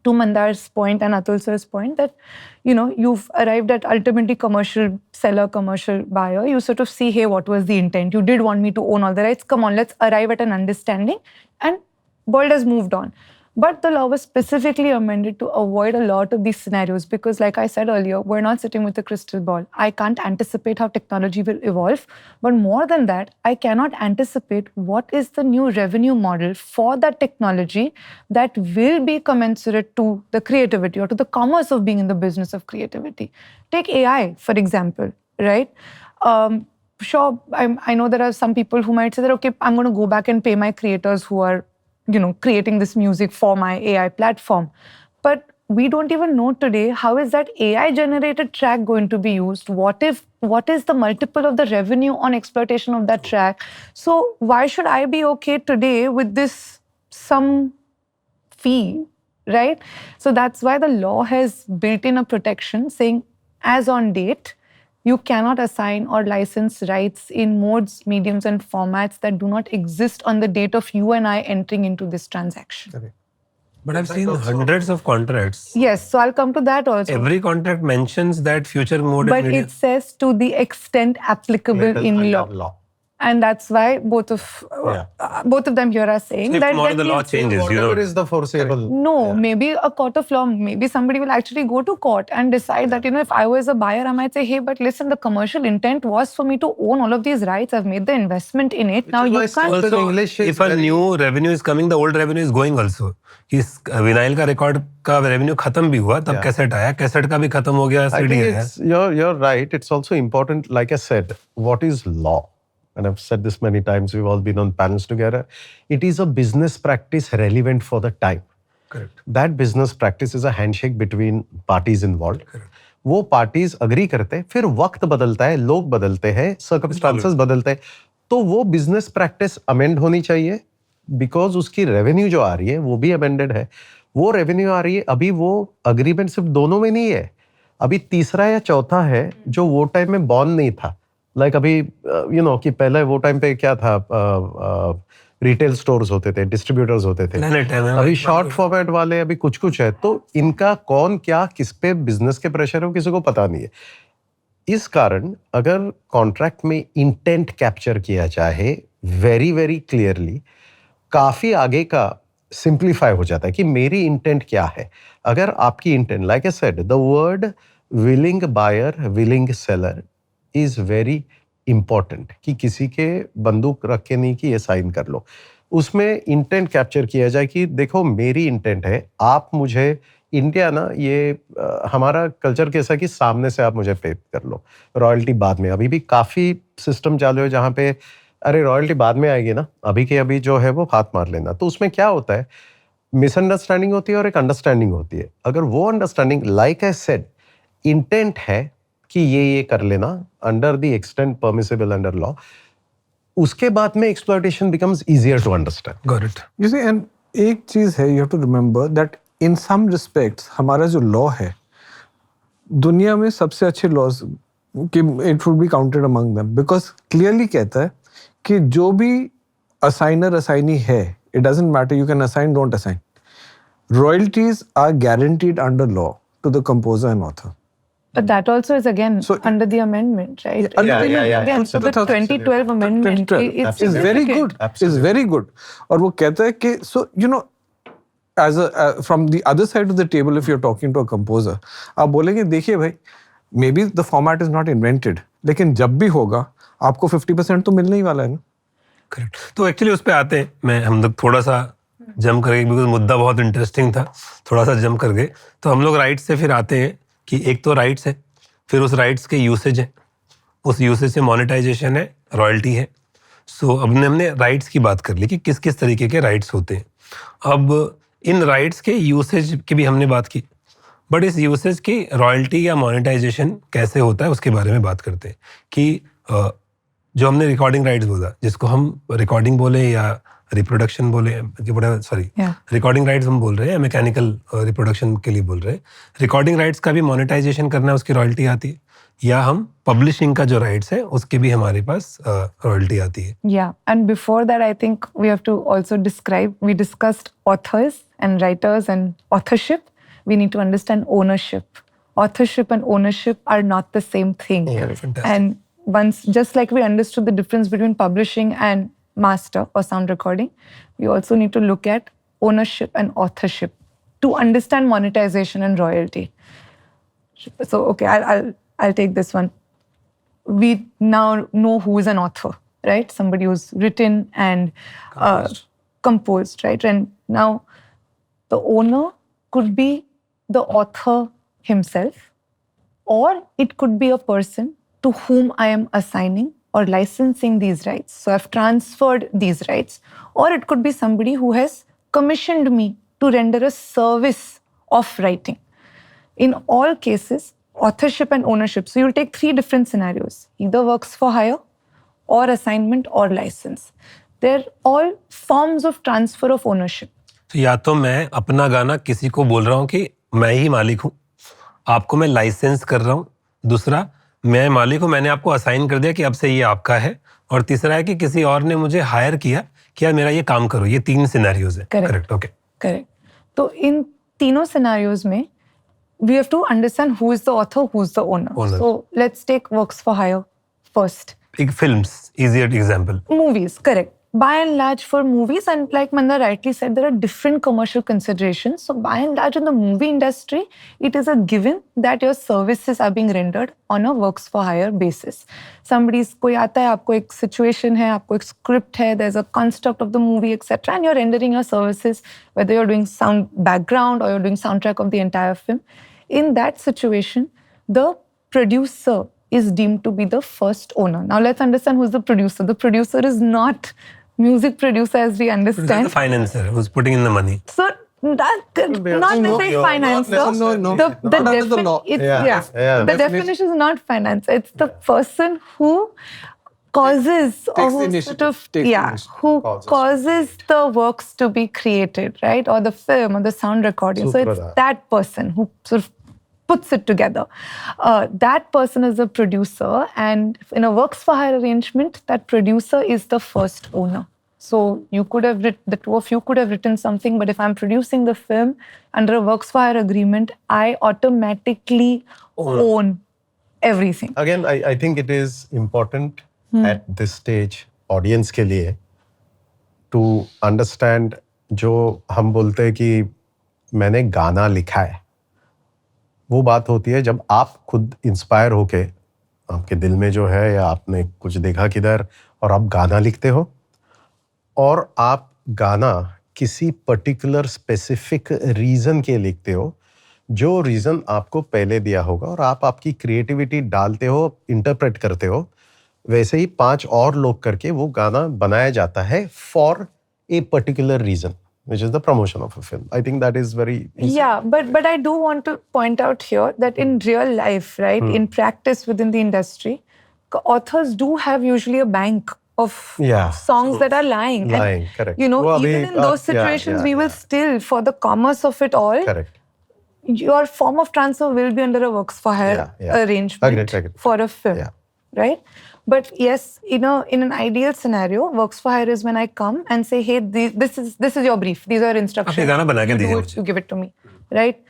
to Mandar's point and Atul sir's point that, you know, you've arrived at ultimately commercial seller, commercial buyer. You sort of see, hey, what was the intent? You did want me to own all the rights. Come on, let's arrive at an understanding. And world has moved on. But the law was specifically amended to avoid a lot of these scenarios because, like I said earlier, we're not sitting with a crystal ball. I can't anticipate how technology will evolve. But more than that, I cannot anticipate what is the new revenue model for that technology that will be commensurate to the creativity or to the commerce of being in the business of creativity. Take AI, for example, right? Sure, I know there are some people who might say that, okay, I'm going to go back and pay my creators who are, you know, creating this music for my AI platform. But we don't even know today, how is that AI generated track going to be used? What is the multiple of the revenue on exploitation of that track? So why should I be okay today with this some fee, right? So that's why the law has built in a protection saying, as on date, you cannot assign or license rights in modes, mediums, and formats that do not exist on the date of you and I entering into this transaction. But I've seen hundreds of contracts. Yes, so I'll come to that also. Every contract mentions that future mode But and media. it says to the extent applicable in law. And that's why both of them here are saying So if that tomorrow the law changes, you know. Whatever is the foreseeable. no, maybe a court of law, maybe somebody will actually go to court and decide that, you know, if I was a buyer, I might say, hey, but listen, the commercial intent was for me to own all of these rights. I've made the investment in it. Now is you why can't. Also, Also, English is if a very- new revenue is coming, the old revenue is going also. इस vinyl का record का revenue खत्म भी हुआ तब cassette आया, cassette का भी खत्म हो गया, I सीडी think आया. it's, you're right. It's also important, like I said, what is law? And I've said this many times, we've all been on panels together. It is a business practice relevant for the time. Correct. That business practice is a handshake between parties involved. वो parties agree करते हैं, फिर वक्त बदलता है, लोग बदलते हैं, circumstances बदलते हैं, तो वो business practice amend होनी चाहिए, because उसकी revenue जो आ रही है, वो भी amended है. वो revenue आ रही है, अभी वो agreement सिर्फ दोनों में नहीं है, अभी तीसरा या चौथा है, जो वो टाइम में बॉन्ड नहीं था. लाइक अभी यू नो कि पहले वो टाइम पे क्या था, रिटेल स्टोर्स होते थे, डिस्ट्रीब्यूटर्स होते थे. अभी शॉर्ट फॉर्मेट वाले अभी कुछ है, तो इनका कौन क्या किस पे बिजनेस के प्रेशर है किसी को पता नहीं है. इस कारण अगर कॉन्ट्रैक्ट में इंटेंट कैप्चर किया जाए वेरी वेरी क्लियरली, काफी आगे का सिंप्लीफाई हो जाता है कि मेरी इंटेंट क्या है. अगर आपकी intent, like I said, the word willing buyer, willing seller is very important, कि किसी के बंदूक रख के नहीं कि ये साइन कर लो. उसमें इंटेंट कैप्चर किया जाए कि देखो मेरी इंटेंट है, आप मुझे, इंडिया ना ये हमारा कल्चर कैसा कि सामने से आप मुझे पे कर लो, रॉयल्टी बाद में. अभी भी काफ़ी सिस्टम चालू है जहाँ पे अरे रॉयल्टी बाद में आएगी ना, अभी के अभी जो है वो हाथ मार लेना. तो उसमें क्या होता है, मिसअंडरस्टैंडिंग होती है और एक अंडरस्टैंडिंग होती है. अगर वो understanding, like I said, intent है कि ये कर लेना under the extent permissible under law, उसके बाद में exploitation becomes easier to understand. Got it. You see, and एक चीज है, you have to remember that in some respects हमारा जो लॉ है दुनिया में सबसे अच्छे लॉज कि it would be counted among them, because clearly कहता है कि जो भी असाइनर असाइनी है, it doesn't matter, you can assign, don't assign, royalties are guaranteed under law to the composer and author. But that also is again So- under the amendment, right? Yeah. Again, so the 2012 amendment It's very significant. good. It's very good. और वो कहता है कि so you know, as a from the other side of the table, if you're talking to a composer, आप बोलेंगे देखिए भाई, maybe the format is not invented, लेकिन जब भी होगा आपको 50% तो मिलने ही वाला है ना. करेक्ट. तो एक्चुअली उस पे आते हैं, मैं हम लोग थोड़ा सा जंप कर गए बिकॉज मुद्दा बहुत इंटरेस्टिंग था, थोड़ा सा जंप कर गए. तो हम लोग राइट्स से फिर आते हैं कि एक तो राइट्स है, फिर उस राइट्स के यूसेज है, उस यूसेज से मोनेटाइजेशन है, रॉयल्टी है. सो अब हमने राइट्स की बात कर ली कि किस किस तरीके के राइट्स होते हैं. अब इन राइट्स के यूसेज की भी हमने बात की, बट इस यूसेज की रॉयल्टी या मोनेटाइजेशन कैसे होता है उसके बारे में बात करते हैं. कि जो हमने रिकॉर्डिंग राइट्स बोला, जिसको हम रिकॉर्डिंग बोले या रिप्रोडक्शन बोले, सॉरी Yeah. रिकॉर्डिंग राइट्स हम बोल रहे हैं, मैकेनिकल रिप्रोडक्शन के लिए बोल रहे हैं. रिकॉर्डिंग राइट्स का भी मोनेटाइजेशन करना है, उसकी रॉयल्टी आती है, या हम पब्लिशिंग का जो राइट्स है उसके भी हमारे पास रॉयल्टी आती है. Yeah, and before that, I think we have to also describe. We discussed authors and writers and authorship. We need to understand ownership. Authorship and ownership are not the same thing. Yeah, fantastic. And once, just like we understood the difference between publishing and master or sound recording, we also need to look at ownership and authorship to understand monetization and royalty. So, okay, I'll take this one. We now know who is an author, right? Somebody who's written and composed, right? And now the owner could be the author himself, or it could be a person to whom I am assigning or licensing these rights. So I've transferred these rights. Or it could be somebody who has commissioned me to render a service of writing. In all cases, authorship and ownership. So you'll take three different scenarios, either works for hire or assignment or license. They're all forms of transfer of ownership. तो या तो मैं अपना गाना किसी को बोल रहा हूँ कि मैं ही मालिक हूँ, आपको मैं लाइसेंस कर रहा हूँ. दूसरा, मैं मालिक हूँ, मैंने आपको असाइन कर दिया कि अब से ये आपका है. और तीसरा है कि किसी और ने मुझे हायर किया कि यार मेरा ये काम करो. ये तीन सिनेरियोज है. Correct. Correct. Okay. Correct. So in तीनों scenarios में, we have to understand who is the author, who is the owner. Owner. So let's take works for hire first. एक films, easier example. Movies, correct. By and large for movies, and like Manda rightly said, there are different commercial considerations. So by and large in the movie industry, it is a given that your services are being rendered on a works for hire basis. Somebody's कोई आता है, आपको एक situation है, आपको एक script है, there's a construct of the movie, etc. And you're rendering your services, whether you're doing sound background or you're doing soundtrack of the entire film. In that situation, the producer is deemed to be the first owner. Now let's understand who's the producer. The producer is not music producer as we understand. The financer who's putting in the money. So that not necessarily finance. No. The Not under the law. It's, Yeah. The definition is not finance. It's the person who causes or who initiative, sort of takes initiative. who causes the works to be created, right? Or the film or the sound recording. So it's Supradha. that person who sort of puts it together. That person is the producer, and in a works for hire arrangement, that producer is the first owner. So you could have the two of you could have written something, but if I'm producing the film under a works for hire agreement, I automatically own everything. Again, I think it is important at this stage, audience के लिए, to understand जो हम बोलते हैं कि मैंने गाना लिखा है, वो बात होती है जब आप खुद इंस्पायर होके आपके दिल में जो है या आपने कुछ देखा किधर और आप गाना लिखते हो और आप गाना किसी पर्टिकुलर स्पेसिफिक रीजन के लिखते हो, जो रीजन आपको पहले दिया होगा और आप आपकी क्रिएटिविटी डालते हो, इंटरप्रेट करते हो, वैसे ही 5 और लोग करके वो गाना बनाया जाता है for a particular reason, which is the promotion of a film. I think that is very easy. Yeah, but I do want to point out here that in real life, right, in practice within the industry, authors do have usually a bank of Yeah. songs that are lying. Lying, And, correct. you know, Well, even in those situations, we will still, for the commerce of it all, Correct. your form of transfer will be under a works for hire arrangement Agreed. for a film, Yeah. right? But yes, in an ideal scenario, works for hire is when I come and say, hey, this is your brief. These are instructions. आप ये गाना बना के You do दीजिए it, मुझे। you give it to me, right?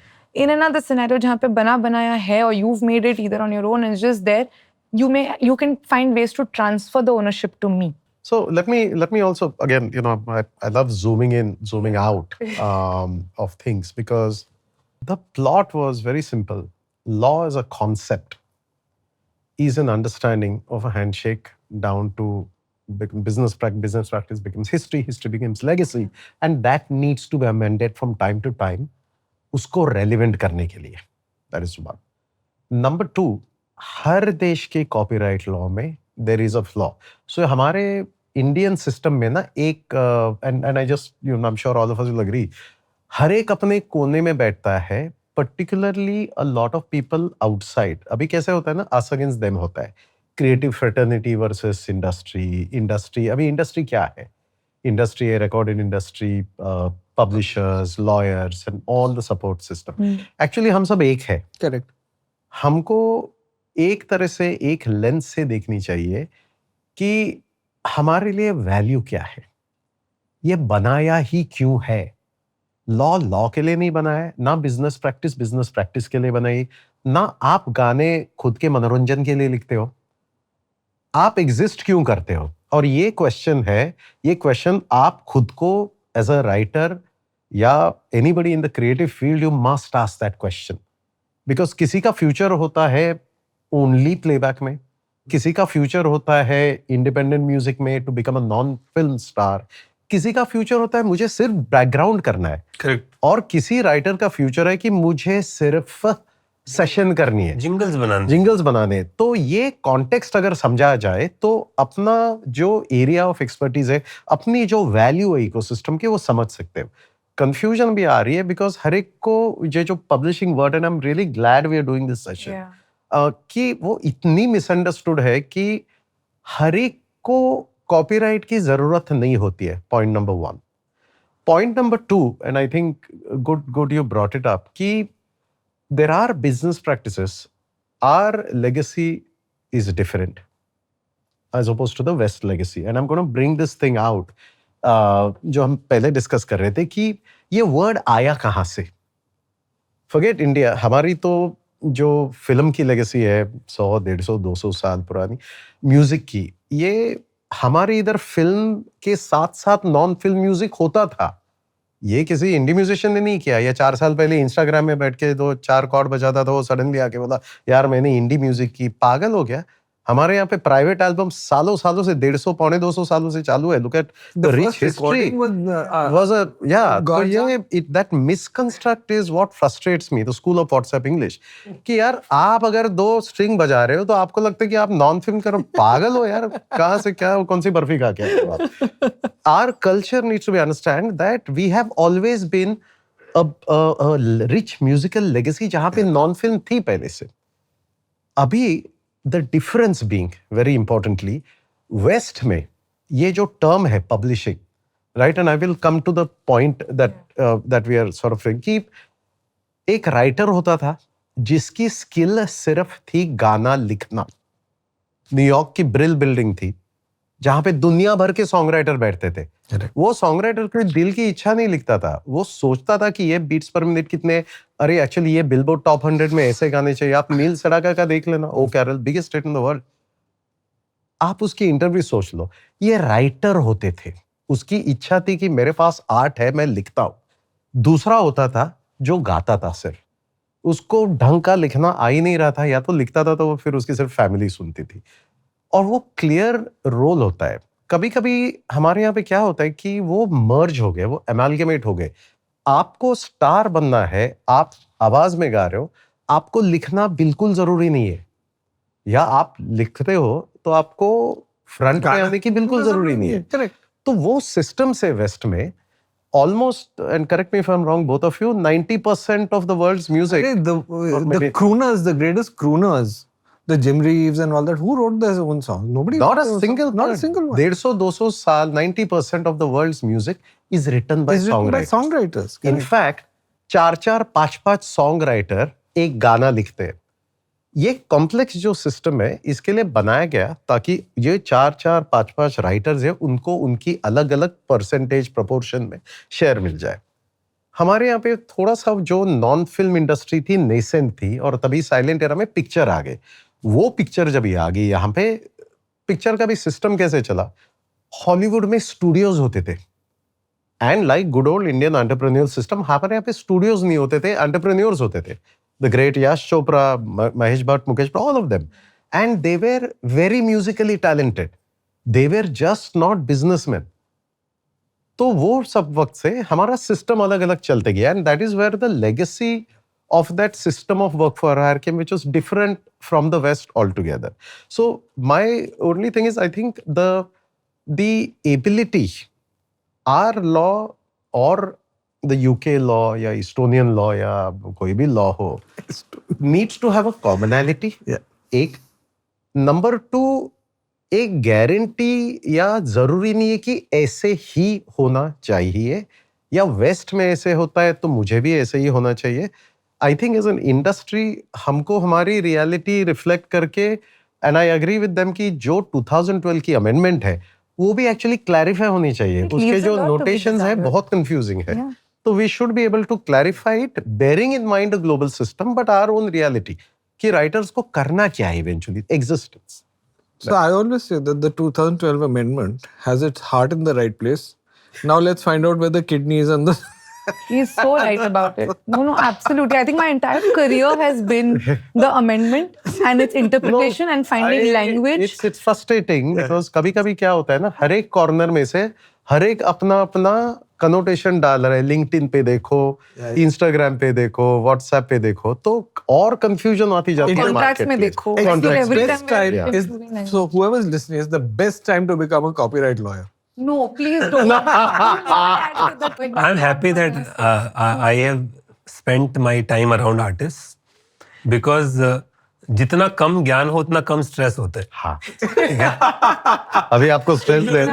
In another scenario, जहाँ पे बना बनाया है or you've made it either on your own and it's just there, you can find ways to transfer the ownership to me. So let me also again, I love zooming in, zooming out of things because the plot was very simple. Law as a concept is an understanding of a handshake down to business practice becomes history becomes legacy, and that needs to be amended from time to time उसको relevant करने के लिए. That is one. Number 2, हर देश के copyright law में there is a flaw. So हमारे Indian system में ना एक and I just I'm sure all of us will agree, हर एक अपने कोने में बैठता है, particularly a lot of people outside. अभी कैसे होता है ना, us against them होता है. Creative fraternity versus industry. अभी industry क्या है? Industry है recorded industry, publishers, lawyers and all the support system. Actually हम सब एक है. Correct. हमको एक तरह से एक लेंस से देखनी चाहिए कि हमारे लिए वैल्यू क्या है, ये बनाया ही क्यों है. लॉ के लिए नहीं बना है, ना बिजनेस प्रैक्टिस के लिए बनाई, ना आप गाने खुद के मनोरंजन के लिए लिखते हो. आप एग्जिस्ट क्यों करते हो? और ये क्वेश्चन आप खुद को एज अ राइटर या anybody in the creative field, you must ask that question. Because किसी का फ्यूचर होता है ओनली प्लेबैक में, किसी का फ्यूचर होता है इंडिपेंडेंट म्यूजिक में to become a non film star, किसी का फ्यूचर होता है मुझे सिर्फ बैकग्राउंड करना है. करेक्ट. और किसी राइटर का फ्यूचर है कि मुझे सिर्फ सेशन करनी है, जिंगल्स बनाने. तो ये कॉन्टेक्स्ट अगर समझा जाए तो अपना जो एरिया ऑफ एक्सपर्टीज है, अपनी जो वैल्यू है इकोसिस्टम की, वो समझ सकते हो. कंफ्यूजन भी आ रही है बिकॉज हर एक को ये जो publishing word, and I am really glad we are doing this session, कि वो इतनी मिसअंडरस्टूड है कि हर एक को कॉपीराइट की जरूरत नहीं होती है. Point number 1. Point number 2, and I think good you brought it up, कि there are business practices, our legacy is different as opposed to the West legacy, and I'm going to bring this thing out. जो हम पहले discuss कर रहे थे कि ये word आया कहाँ से. Forget India, हमारी तो जो फिल्म की लेगेसी है 100, 150, 200 साल पुरानी, म्यूजिक की, ये हमारे इधर फिल्म के साथ साथ नॉन फिल्म म्यूजिक होता था. ये किसी इंडी म्यूजिशियन ने नहीं किया. ये 4 साल पहले इंस्टाग्राम में बैठ के 2-4 कॉर्ड बजाता था, वो सडनली आके बोला यार मैंने इंडी म्यूजिक की. पागल हो गया. हमारे यहाँ पे प्राइवेट एल्बम सालों से 150, 250 सालों से चालू है. Look at the rich history was that misconstruct is what frustrates me, the school of WhatsApp English, कि यार आप अगर 2 स्ट्रिंग बजा रहे हो तो आपको लगता है कि आप नॉन फिल्म करो. पागल हो यार, कहाँ से क्या, कौन सी बर्फी खा के आए हो आप. Our culture needs to be understand that we have always been a rich musical legacy जहाँ पे नॉन फिल्म थी पहले से. अभी the difference being very importantly, West में ये जो term है publishing, right, and I will come to the point that we are sort of saying, कि एक writer होता था जिसकी skill सिर्फ थी गाना लिखना. न्यूयॉर्क की ब्रिल बिल्डिंग थी जहाँ पे दुनिया भर के सॉन्ग राइटर बैठते थे. वो सॉन्ग राइटर के दिल की इच्छा नहीं लिखता था, वो सोचता था कि ये बीट्स पर मिनट कितने, अरे एक्चुअली ये बिलबोर्ड टॉप 100 में ऐसे गाने चाहिए. आप नील सड़ाका का देख लेना, oh Carol, biggest state in the world. आप उसकी इंटरव्यू सोच लो. ये राइटर होते थे, उसकी इच्छा थी कि मेरे पास आर्ट है, मैं लिखता हूँ। दूसरा होता था जो गाता था सिर्फ, उसको ढंग का लिखना आ ही नहीं रहा था, या तो लिखता था तो वो फिर उसकी सिर्फ फैमिली सुनती थी। और वो क्लियर रोल होता है। कभी कभी हमारे यहाँ पे क्या होता है कि वो मर्ज हो गए, वो एमालगेमेट हो गए। आपको स्टार बनना है, आप आवाज में गा रहे हो, आपको लिखना बिल्कुल जरूरी नहीं है, या आप लिखते हो तो आपको फ्रंट पे आने की बिल्कुल जरूरी नहीं है। करेक्ट। तो वो सिस्टम से वेस्ट में almost, and correct me if I'm wrong, both of you, 90% of the world's music. The crooners, the greatest crooners, the Jim Reeves and all that, who wrote their own song? Nobody. Not a wrote single not a one. single one. 150-200 साल, 90% of the world's music is written by It's written by songwriters. songwriters. In correct. fact, 4-4, 5-5 song writer एक गाना लिखते हैं। ये complex जो system है इसके लिए बनाया गया ताकि ये 4-4, 5-5 राइटर्स हैं, उनको उनकी अलग अलग परसेंटेज प्रोपोर्शन में शेयर मिल जाए। हमारे यहाँ पे थोड़ा सा जो नॉन फिल्म इंडस्ट्री थी, नेसेंट थी, और तभी साइलेंट एरा में पिक्चर आ गए। वो पिक्चर जब ये आ गई, यहाँ पे पिक्चर का भी सिस्टम कैसे चला, हॉलीवुड में स्टूडियोज होते थे, and like good old Indian entrepreneur system, हमारे यहाँ पे स्टूडियोज नहीं होते थे, एंटरप्रेन्योर्स होते थे। The great Yash Chopra, Mahesh Bhatt, Mukesh, all of them. And they were very musically talented. They were just not businessmen. तो वो सब वक्त से हमारा सिस्टम अलग अलग चलते गया, and that is where the legacy of that system of work for hire came, which was different from the West altogether. So my only thing is, I think the ability, our law or the UK law या Estonian law या कोई भी law हो, needs to have a commonality. एक number 2, एक guarantee या जरूरी नहीं है कि ऐसे ही होना चाहिए, या वेस्ट में ऐसे होता है तो मुझे भी ऐसे ही होना चाहिए। I think as an industry हमको हमारी रियलिटी रिफ्लेक्ट करके, and I agree with them कि जो 2012 की अमेंडमेंट है वो भी एक्चुअली क्लैरिफाई होनी चाहिए। उसके जो नोटेशंस है बहुत कंफ्यूजिंग है। तो we should be able to clarify it, bearing in mind a global system but our own reality, कि राइटर्स को करना क्या है eventually, existence. So I always say that the 2012 amendment has its heart in the right place. Now let's find out where the kidney is on the. He's so right about it. No, absolutely. I think my entire career has been the amendment and its interpretation and finding language. It's frustrating because कभी-कभी क्या होता है ना, हर एक corner में से हर एक अपना अपना कनोटेशन डाल रहा है। लिंक्डइन पे देखो, इंस्टाग्राम पे देखो, व्हाट्सएप पे देखो, तो और कंफ्यूजन आती जाती है। Contracts में देखो. Best time is, so whoever's listening, is the best time to become a copyright lawyer. No, please don't. I'm happy that I have spent my time around artists because जितना कम ज्ञान हो उतना कम stress होता है। हाँ। अभी आपको stress they.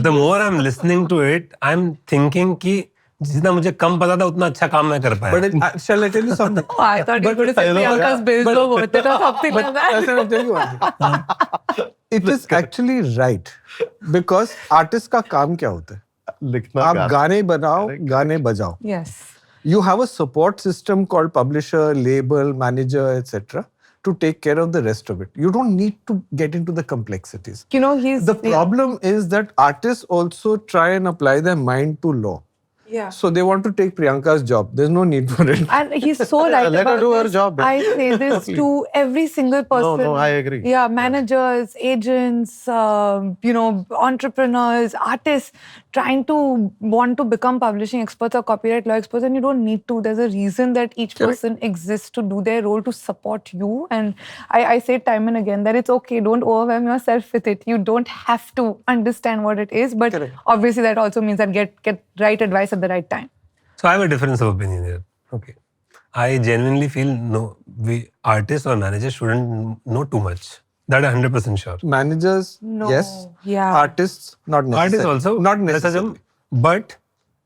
The more I'm listening to it, I'm thinking कि जितना मुझे कम पता था उतना अच्छा काम मैं कर पाया। But shall I tell you something? Oh, I thought you were going to say Priyanka's bills were worth it or something like that. Shall I tell you one thing? It is actually right because artist का काम क्या होता है? लिखना, आप गाने बनाओ, गाने बजाओ। Yes. You have a support system called publisher, label, manager, etc. to take care of the rest of it. You don't need to get into the complexities. You know, he's... The problem is that artists also try and apply their mind to law. Yeah. So they want to take Priyanka's job. There's no need for it. And he's so right Let her about do her this. job. I say this to every single person. No, I agree. Yeah, managers, agents, entrepreneurs, artists trying to want to become publishing experts or copyright law experts, and you don't need to. There's a reason that each person exists to do their role, to support you. And I say time and again that it's okay. Don't overwhelm yourself with it. You don't have to understand what it is. But obviously that also means that get right advice at the right time. So I have a difference of opinion here. Okay. I genuinely feel we artists or managers shouldn't know too much. That I'm 100% sure. Managers, No. yes. Yeah. Artists, not necessarily. Artists also. Not necessarily. But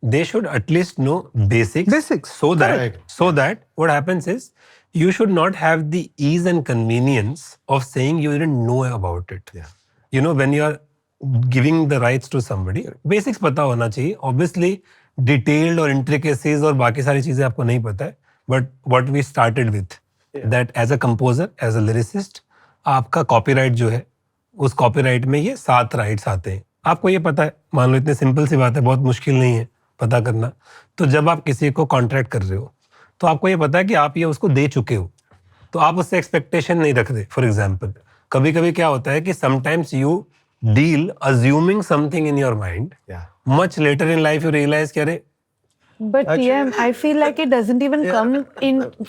they should at least know basics. Basics. So that what happens is you should not have the ease and convenience of saying you didn't know about it. Yeah. You know, when you are giving the rights to somebody, basics पता होना चाहिए. Obviously, detailed और intricacies और बाकी सारी चीजें आपको नहीं पता है. But what we started with, that as a composer, as a lyricist, आपका copyright जो है, उस copyright में ये 7 rights आते हैं. आपको ये पता है, मान लो इतनी सिंपल सी बात है, बहुत मुश्किल नहीं है पता करना। तो जब आप किसी को कॉन्ट्रैक्ट कर रहे हो तो आपको ये पता है कि आप ये उसको दे चुके हो, तो आप उससे एक्सपेक्टेशन नहीं रख रहे। फॉर एग्जाम्पल, कभी कभी क्या होता है कि sometimes you deal assuming something in your mind, Yeah. Much later in life you realise कि अरे But TM, I feel like it doesn't even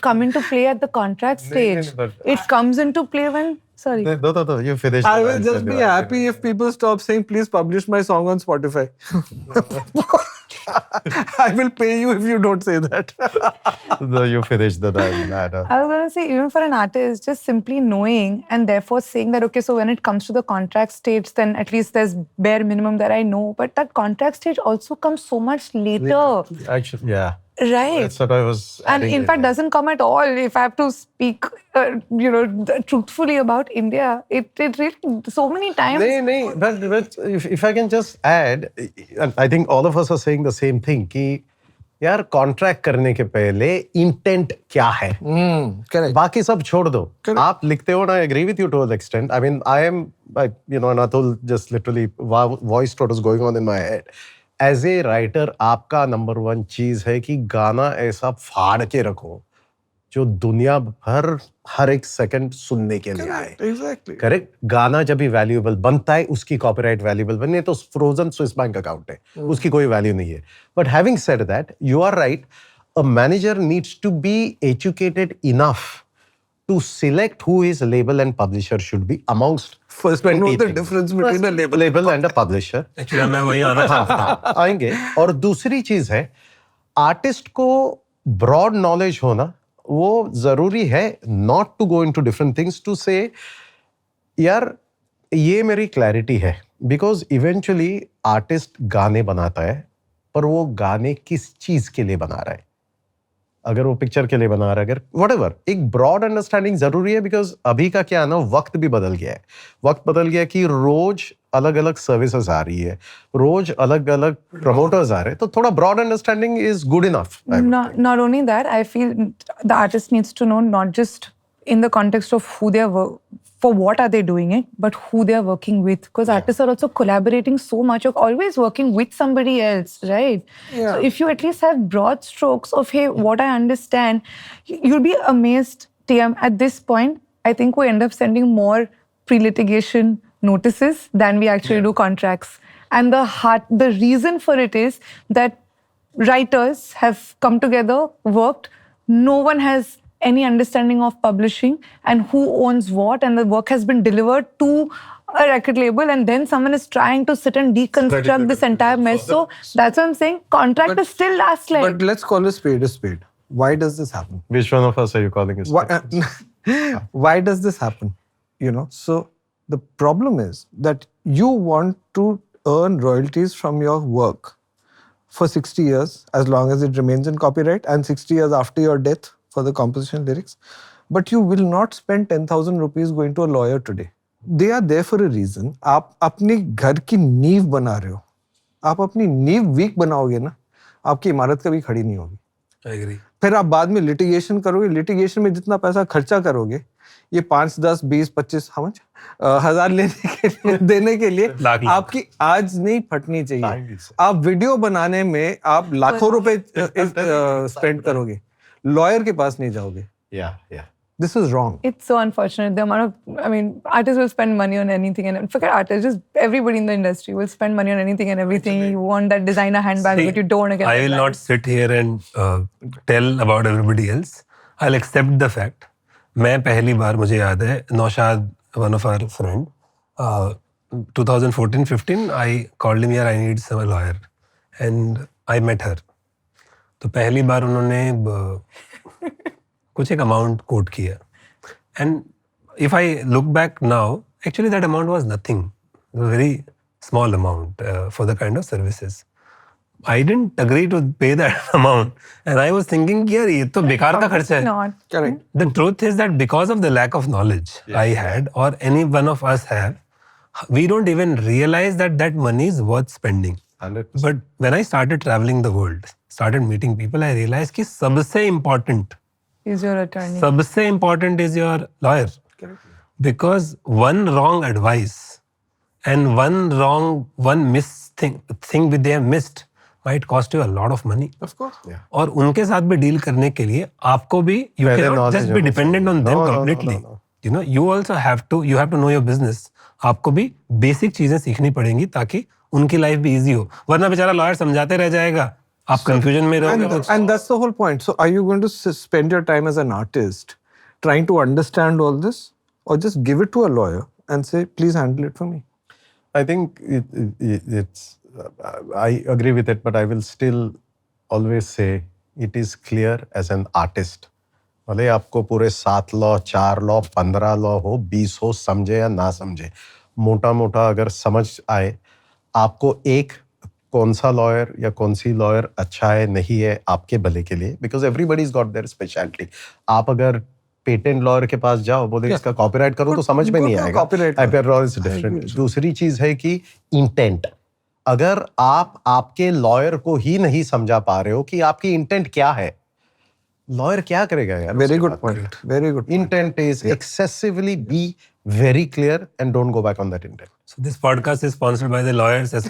come into play at the contract stage. but It comes into play when, sorry. No, you finished. I will just be happy if people stop saying, please publish my song on Spotify. I will pay you if you don't say that. No, you finished the I was going to say, even for an artist, just simply knowing and therefore saying that, okay, so when it comes to the contract stage, then at least there's bare minimum that I know. But that contract stage also comes so much later, Actually, yeah. right? That's what I was. And in fact, doesn't come at all. If I have to speak, truthfully about India, it really so many times. No, but if I can just add, and I think all of us are saying the same thing कि यार contract करने के पहले intent क्या है, Correct. बाकी सब छोड़ दो। आप लिखते हो, I agree with you to an extent. I mean, and Atul just literally voiced what was going on in my head. As a writer आपका नंबर 1 चीज है कि गाना ऐसा फाड़ के रखो जो दुनिया भर हर एक सेकंड सुनने के लिए आए। Exactly. करेक्ट। गाना जब भी वैल्यूएबल बनता है उसकी कॉपीराइट वैल्यूएबल बने, तो फ्रोजन स्विस बैंक अकाउंट है, उसकी कोई वैल्यू नहीं है। But having said that, you are right, a manager needs to be educated enough to select who his label and publisher should be amongst First, I know the difference between a label and a publisher. Actually मैं वही आना चाहता हूँ। आएंगे। और दूसरी चीज है, आर्टिस्ट को ब्रॉड नॉलेज होना वो जरूरी है, not to go into different things, to say यार ये मेरी क्लैरिटी है, बिकॉज इवेंचुअली आर्टिस्ट गाने बनाता है, पर वो गाने किस चीज के लिए बना रहा है। अगर वो पिक्चर के लिए बना रहा है, अगर व्हाटएवर, एक ब्रॉड अंडरस्टैंडिंग जरूरी है, बिकॉज अभी का क्या है ना, वक्त भी बदल गया है। वक्त बदल गया कि रोज अलग अलग सर्विसेज आ रही है, रोज अलग अलग प्रमोटर्स आ रहे हैं, तो थोड़ा broad understanding is good enough. Not only that, I feel the artist needs to know not just in the context of who they are for what are they doing it, but who they are working with. Because artists are also collaborating so much, or always working with somebody else, right? Yeah. So if you at least have broad strokes of, hey, what I understand, you'll be amazed, TM. At this point, I think we end up sending more pre-litigation notices than we actually do contracts. And the reason for it is that writers have come together, worked. No one has any understanding of publishing and who owns what, and the work has been delivered to a record label, and then someone is trying to sit and deconstruct this entire mess. So that's what I'm saying. Contract is still last leg. But let's call a spade a spade. Why does this happen? Which one of us are you calling it? Why does this happen? So the problem is that you want to earn royalties from your work for 60 years, as long as it remains in copyright, and 60 years after your death for the composition lyrics. But you will not spend 10,000 rupees going to a lawyer today. They are there for a reason. आप अपने घर की नींव बना रहे हो, आप अपनी नींव वीक बनाओगे ना, आपकी इमारत कभी खड़ी नहीं होगी। I agree. फिर आप बाद में लिटिगेशन करोगे, लिटिगेशन में जितना पैसा खर्चा करोगे, ये 5, 10, 20, 25 हजार देने के लिए आपकी आज नहीं फटनी चाहिए। आप वीडियो बनाने में आप लाखों रुपए स्पेंड करोगे, लॉयर के पास नहीं जाओगे। Yeah. This is wrong. It's so unfortunate. The amount of, artists will spend money on anything, and forget artists, just everybody in the industry will spend money on anything and everything. You want that designer handbag, but you don't get I will not sit here and tell about everybody else. I'll accept the fact. मैं पहली बार, मुझे याद है, Naushad, one of our friend, 2014-15, I called him here, I need some lawyer, and I met her. तो पहली बार उन्होंने कुछ एक अमाउंट कोट किया, and if I look back now, actually that amount was nothing, very small amount for the kind of services. I didn't agree to pay that amount, and I was thinking यार ये तो बेकार का खर्चा है. Correct. The truth is that because of the lack of knowledge I had, or any one of us have, we don't even realize that that money is worth spending. 100%. But when I started traveling the world, started meeting people, I realized कि सबसे important Is your attorney. सबसे important is your lawyer. Because one wrong advice and one thing which they have missed might cost you a lot of money. Of course. Yeah. और उनके साथ भी deal करने के लिए आपको भी you पहले cannot knowledge just be होना dependent on चाहिए. them No, no, no, completely. no, no. You know, you have to know your business. आपको भी बेसिक चीजें सीखनी पड़ेंगी ताकि उनकी लाइफ भी इजी हो, वरना बेचारा लॉयर समझाते रह जाएगा, आप कंफ्यूजन में रहोगे. And that's the whole point. So are you going to spend your time as an artist trying to understand all this, or just give it to a lawyer and say, please handle it for me? I think it's. I agree with it, but I will still always say it is clear as an artist. भले आपको पूरे 7 law, 4 law, 15 law हो, 20 हो, समझे या ना समझे, मोटा मोटा अगर समझ आए, आपको एक कौन सा लॉयर या कौन सी लॉयर अच्छा है नहीं है आपके भले के लिए, because everybody's got there speciality. आप अगर पेटेंट लॉयर के पास जाओ, बोले इसका कॉपीराइट करो, तो समझ में नहीं आएगा. IPR law is different. दूसरी चीज है कि इंटेंट. अगर आप आपके लॉयर को ही नहीं समझा पा रहे हो कि आपकी इंटेंट क्या है, लॉयर क्या करेगा यार? Very good point. Very good point. Intent is excessively be very clear and don't go back on that intent. So this podcast is sponsored by the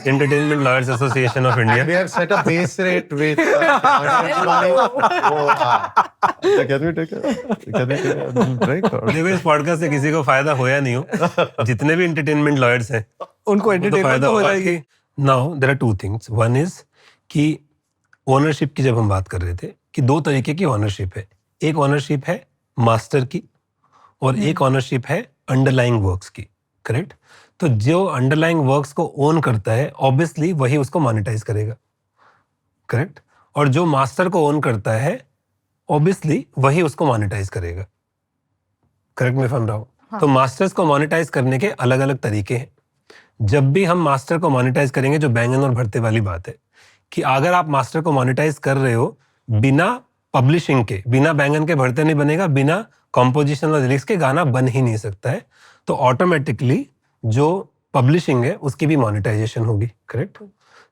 Entertainment Lawyers Association of India. We have set a base rate with. Can we take a break? देखो इस podcast से किसी को फायदा होया नहीं हो, जितने भी एंटरटेनमेंट लॉयर्स हैं उनको entertainment तो हो जाएगी. Now there are two things. One is कि ओनरशिप की जब हम बात कर रहे थे कि 2 तरीके की ओनरशिप है. एक ओनरशिप है मास्टर की और एक ओनरशिप है अंडरलाइंग वर्क्स की. करेक्ट? तो जो अंडरलाइंग वर्क्स को ओन करता है ऑब्वियसली वही उसको मोनेटाइज करेगा. करेक्ट? और जो मास्टर को ओन करता है ऑब्वियसली वही उसको मोनेटाइज करेगा. Correct me if I am wrong. तो मास्टर्स को मोनेटाइज करने के अलग अलग तरीके हैं. जब भी हम मास्टर को मोनेटाइज करेंगे, जो बैंगन और भरते वाली बात है कि अगर आप मास्टर को मोनेटाइज कर रहे हो बिना पब्लिशिंग के, बिना बैंगन के भरते नहीं बनेगा, बिना कॉम्पोजिशन और लिरिक्स के गाना बन ही नहीं सकता है, तो ऑटोमेटिकली जो पब्लिशिंग है उसकी भी मोनेटाइजेशन होगी. करेक्ट?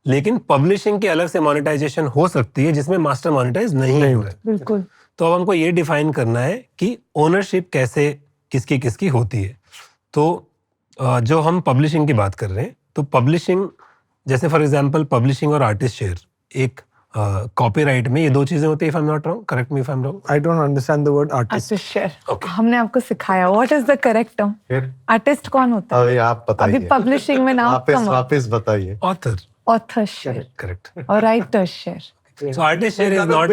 लेकिन पब्लिशिंग की अलग से मोनेटाइजेशन हो सकती है जिसमें मास्टर मोनेटाइज नहीं हो रहा है. बिल्कुल. तो अब हमको ये डिफाइन करना है कि ओनरशिप कैसे किसकी किसकी होती है. तो जो हम पब्लिशिंग की बात कर रहे हैं, तो पब्लिशिंग जैसे फॉर एग्जांपल पब्लिशिंग और आर्टिस्ट शेयर, एक कॉपीराइट में ये 2 चीजें होती है. If I am not wrong, correct me if I am wrong. I don't understand the word artist. Artist share. Okay. हमने आपको सिखाया what is the correct term. फिर आर्टिस्ट कौन होता है? अभी आप अभी बताइए. पब्लिशिंग में नाम कम. वापस बताइए. ऑथर. Author share correct. और writer share. So artist share is not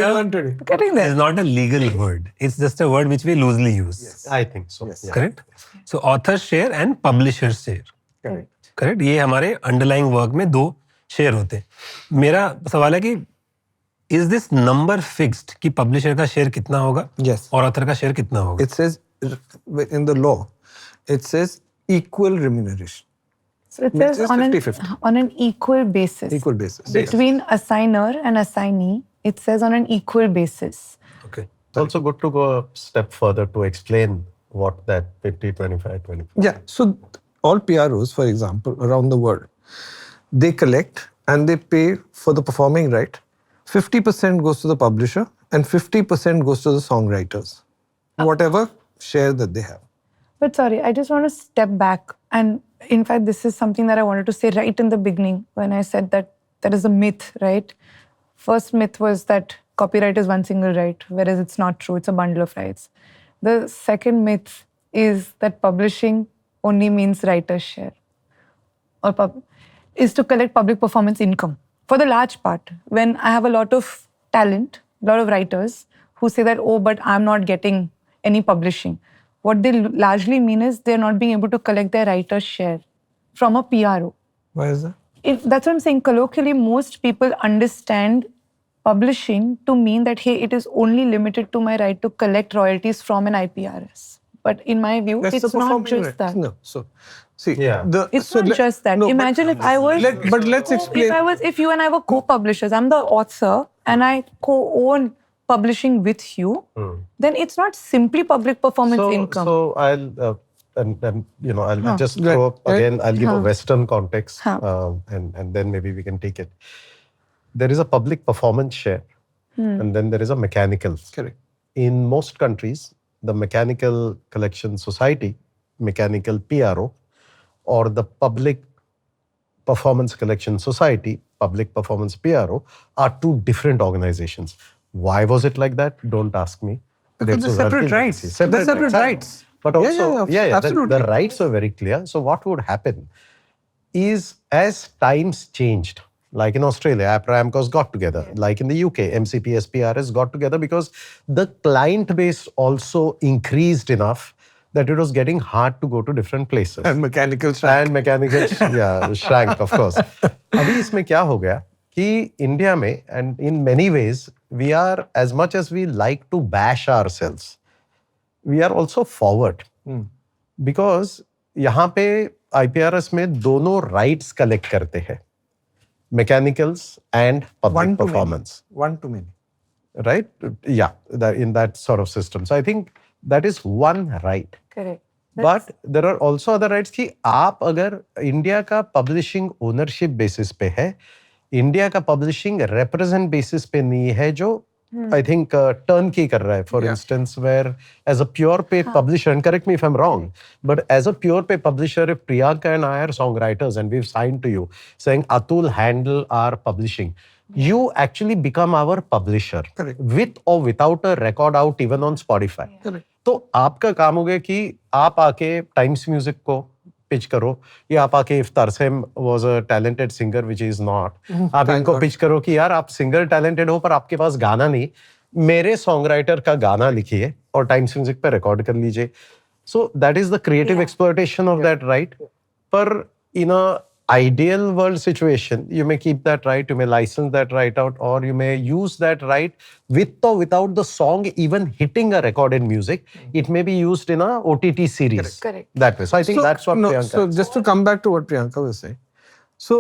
Getting there. a legal word. It's just a word which we loosely use. I think so. Yes. Yeah. Correct? So author share and publisher share. Correct. Correct? ये हमारे underlying work में 2 share होते हैं. मेरा सवाल है कि is this number fixed कि पब्लिशर का शेयर कितना होगा Yes. और ऑथर का शेयर कितना होगा? It says in the law, it says equal remuneration. So it Which says is on 50-50. an equal basis. Equal basis. Between assigner and assignee, it says on an equal basis. Okay. It's also good to go a step further to explain what that 50, 25, 25. Yeah. So all PROs, for example, around the world, they collect and they pay for the performing right. 50% goes to the publisher and 50% goes to the songwriters. Whatever share that they have. But sorry, I just want to step back. And in fact, this is something that I wanted to say right in the beginning when I said that there is a myth, right? First myth was that copyright is one single right, whereas it's not true. It's a bundle of rights. The second myth is that publishing only means writer's share or is to collect public performance income. For the large part, when I have a lot of talent, a lot of writers who say that, oh, but I'm not getting any publishing. What they largely mean is they're not being able to collect their writer's share from a PRO. Why is that? That's what I'm saying. Colloquially, most people understand publishing to mean that, hey, it is only limited to my right to collect royalties from an IPRS. But in my view, That's it's the not performing just right. that. No. So, see, Yeah. It's not just that. Imagine if I was... But let's explain. If you and I were co-publishers, I'm the author and I co-own publishing with you, then it's not simply public performance income. So I'll and you know I'll just Right. throw up again. I'll give a Huh. Western context, Huh. and then maybe we can take it. There is a public performance share, and then there is a mechanical. Correct. In most countries, the mechanical collection society, mechanical PRO, or the public Performance Collection Society, Public Performance PRO, are two different organizations. Why was it like that? Don't ask me. Because That they're was separate until- rights. They're separate rights. But Yeah, also, yeah, absolutely. the rights were very clear. So what would happen is as times changed, like in Australia, APRA, AMCOS got together. Like in the UK, MCP, SPRS got together because the client base also increased enough that it was getting hard to go to different places. And mechanical shrank. And mechanical, yeah, shrank, of course. अभी इसमें क्या हो गया कि India में, and in many ways, we are, as much as we like to bash ourselves, we are also forward. Because यहाँ पे IPRS में दोनों rights collect करते हैं, mechanicals and public performance. One too many. Right? Yeah, in that sort of system. So I think that is one right. Correct. But there are also other rights कि आप अगर India का publishing ownership basis पे है, India का publishing represent basis पे नहीं है, जो आई थिंक टर्न की कर रहा है. For instance where as a pure pay publisher, and correct me if I am wrong, but as a pure pay publisher, if Priyanka and I are songwriters and we've signed to you saying Atul handle our publishing, you actually become our publisher. Correct. With or without a record out even on Spotify. Correct. तो आपका काम हो गया कि आप आके times music को pitch करो, या आप आके if Tarsem was a talented singer which is not, आप इनको पिच करो कि यार आप सिंगर टैलेंटेड हो पर आपके पास गाना नहीं, मेरे सॉन्ग राइटर का गाना लिखिए और टाइम्स म्यूजिक पे रिकॉर्ड कर लीजिए. सो that is the creative exploitation of that right. पर इन अ ideal world situation, you may keep that right, you may license that right out, or you may use that right with or without the song even hitting a recorded music. It may be used in a OTT series. Correct. That way. So I think that's what Priyanka. So just to come back to what Priyanka was saying, so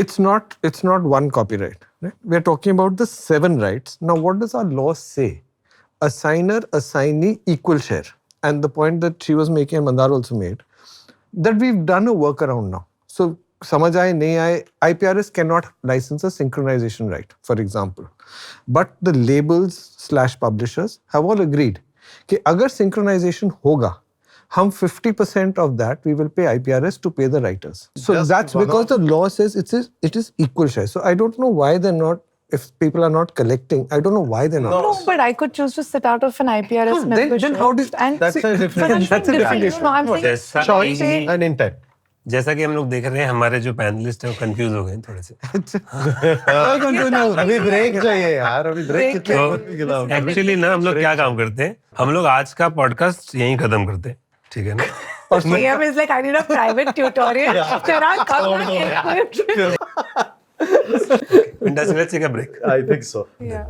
it's not one copyright. Right? We're talking about the 7 rights. Now, what does our law say? Assigner, assignee, equal share. And the point that she was making, and Mandar also made, that we've done a workaround now. So समझ आए नहीं आए, IPRS cannot license a synchronization right, for example. But the labels / publishers have all agreed कि अगर synchronization होगा, हम 50% of that we will pay IPRS to pay the writers. So Just that's one because the law says it is equal share. So I don't know why they're not, if people are not collecting, I don't know why they're not. No, but I could choose to sit out of an IPRS membership. Then how did... And That's a different. That's a different issue. No, I'm saying जैसा Choice say- and intent. जैसा कि हम लोग देख रहे हैं, हमारे जो पैनलिस्ट है वो कंफ्यूज हो गए हैं थोड़े से. अभी ब्रेक चाहिए यार, अभी ब्रेक Break कितने एक्चुअली ना हम लोग क्या काम करते हैं, हम लोग आज का पॉडकास्ट यहीं खत्म करते हैं, ठीक है ना? PM is like, I need a private tutorial. Chirag, come back. Let's take a break. I think so. Yeah.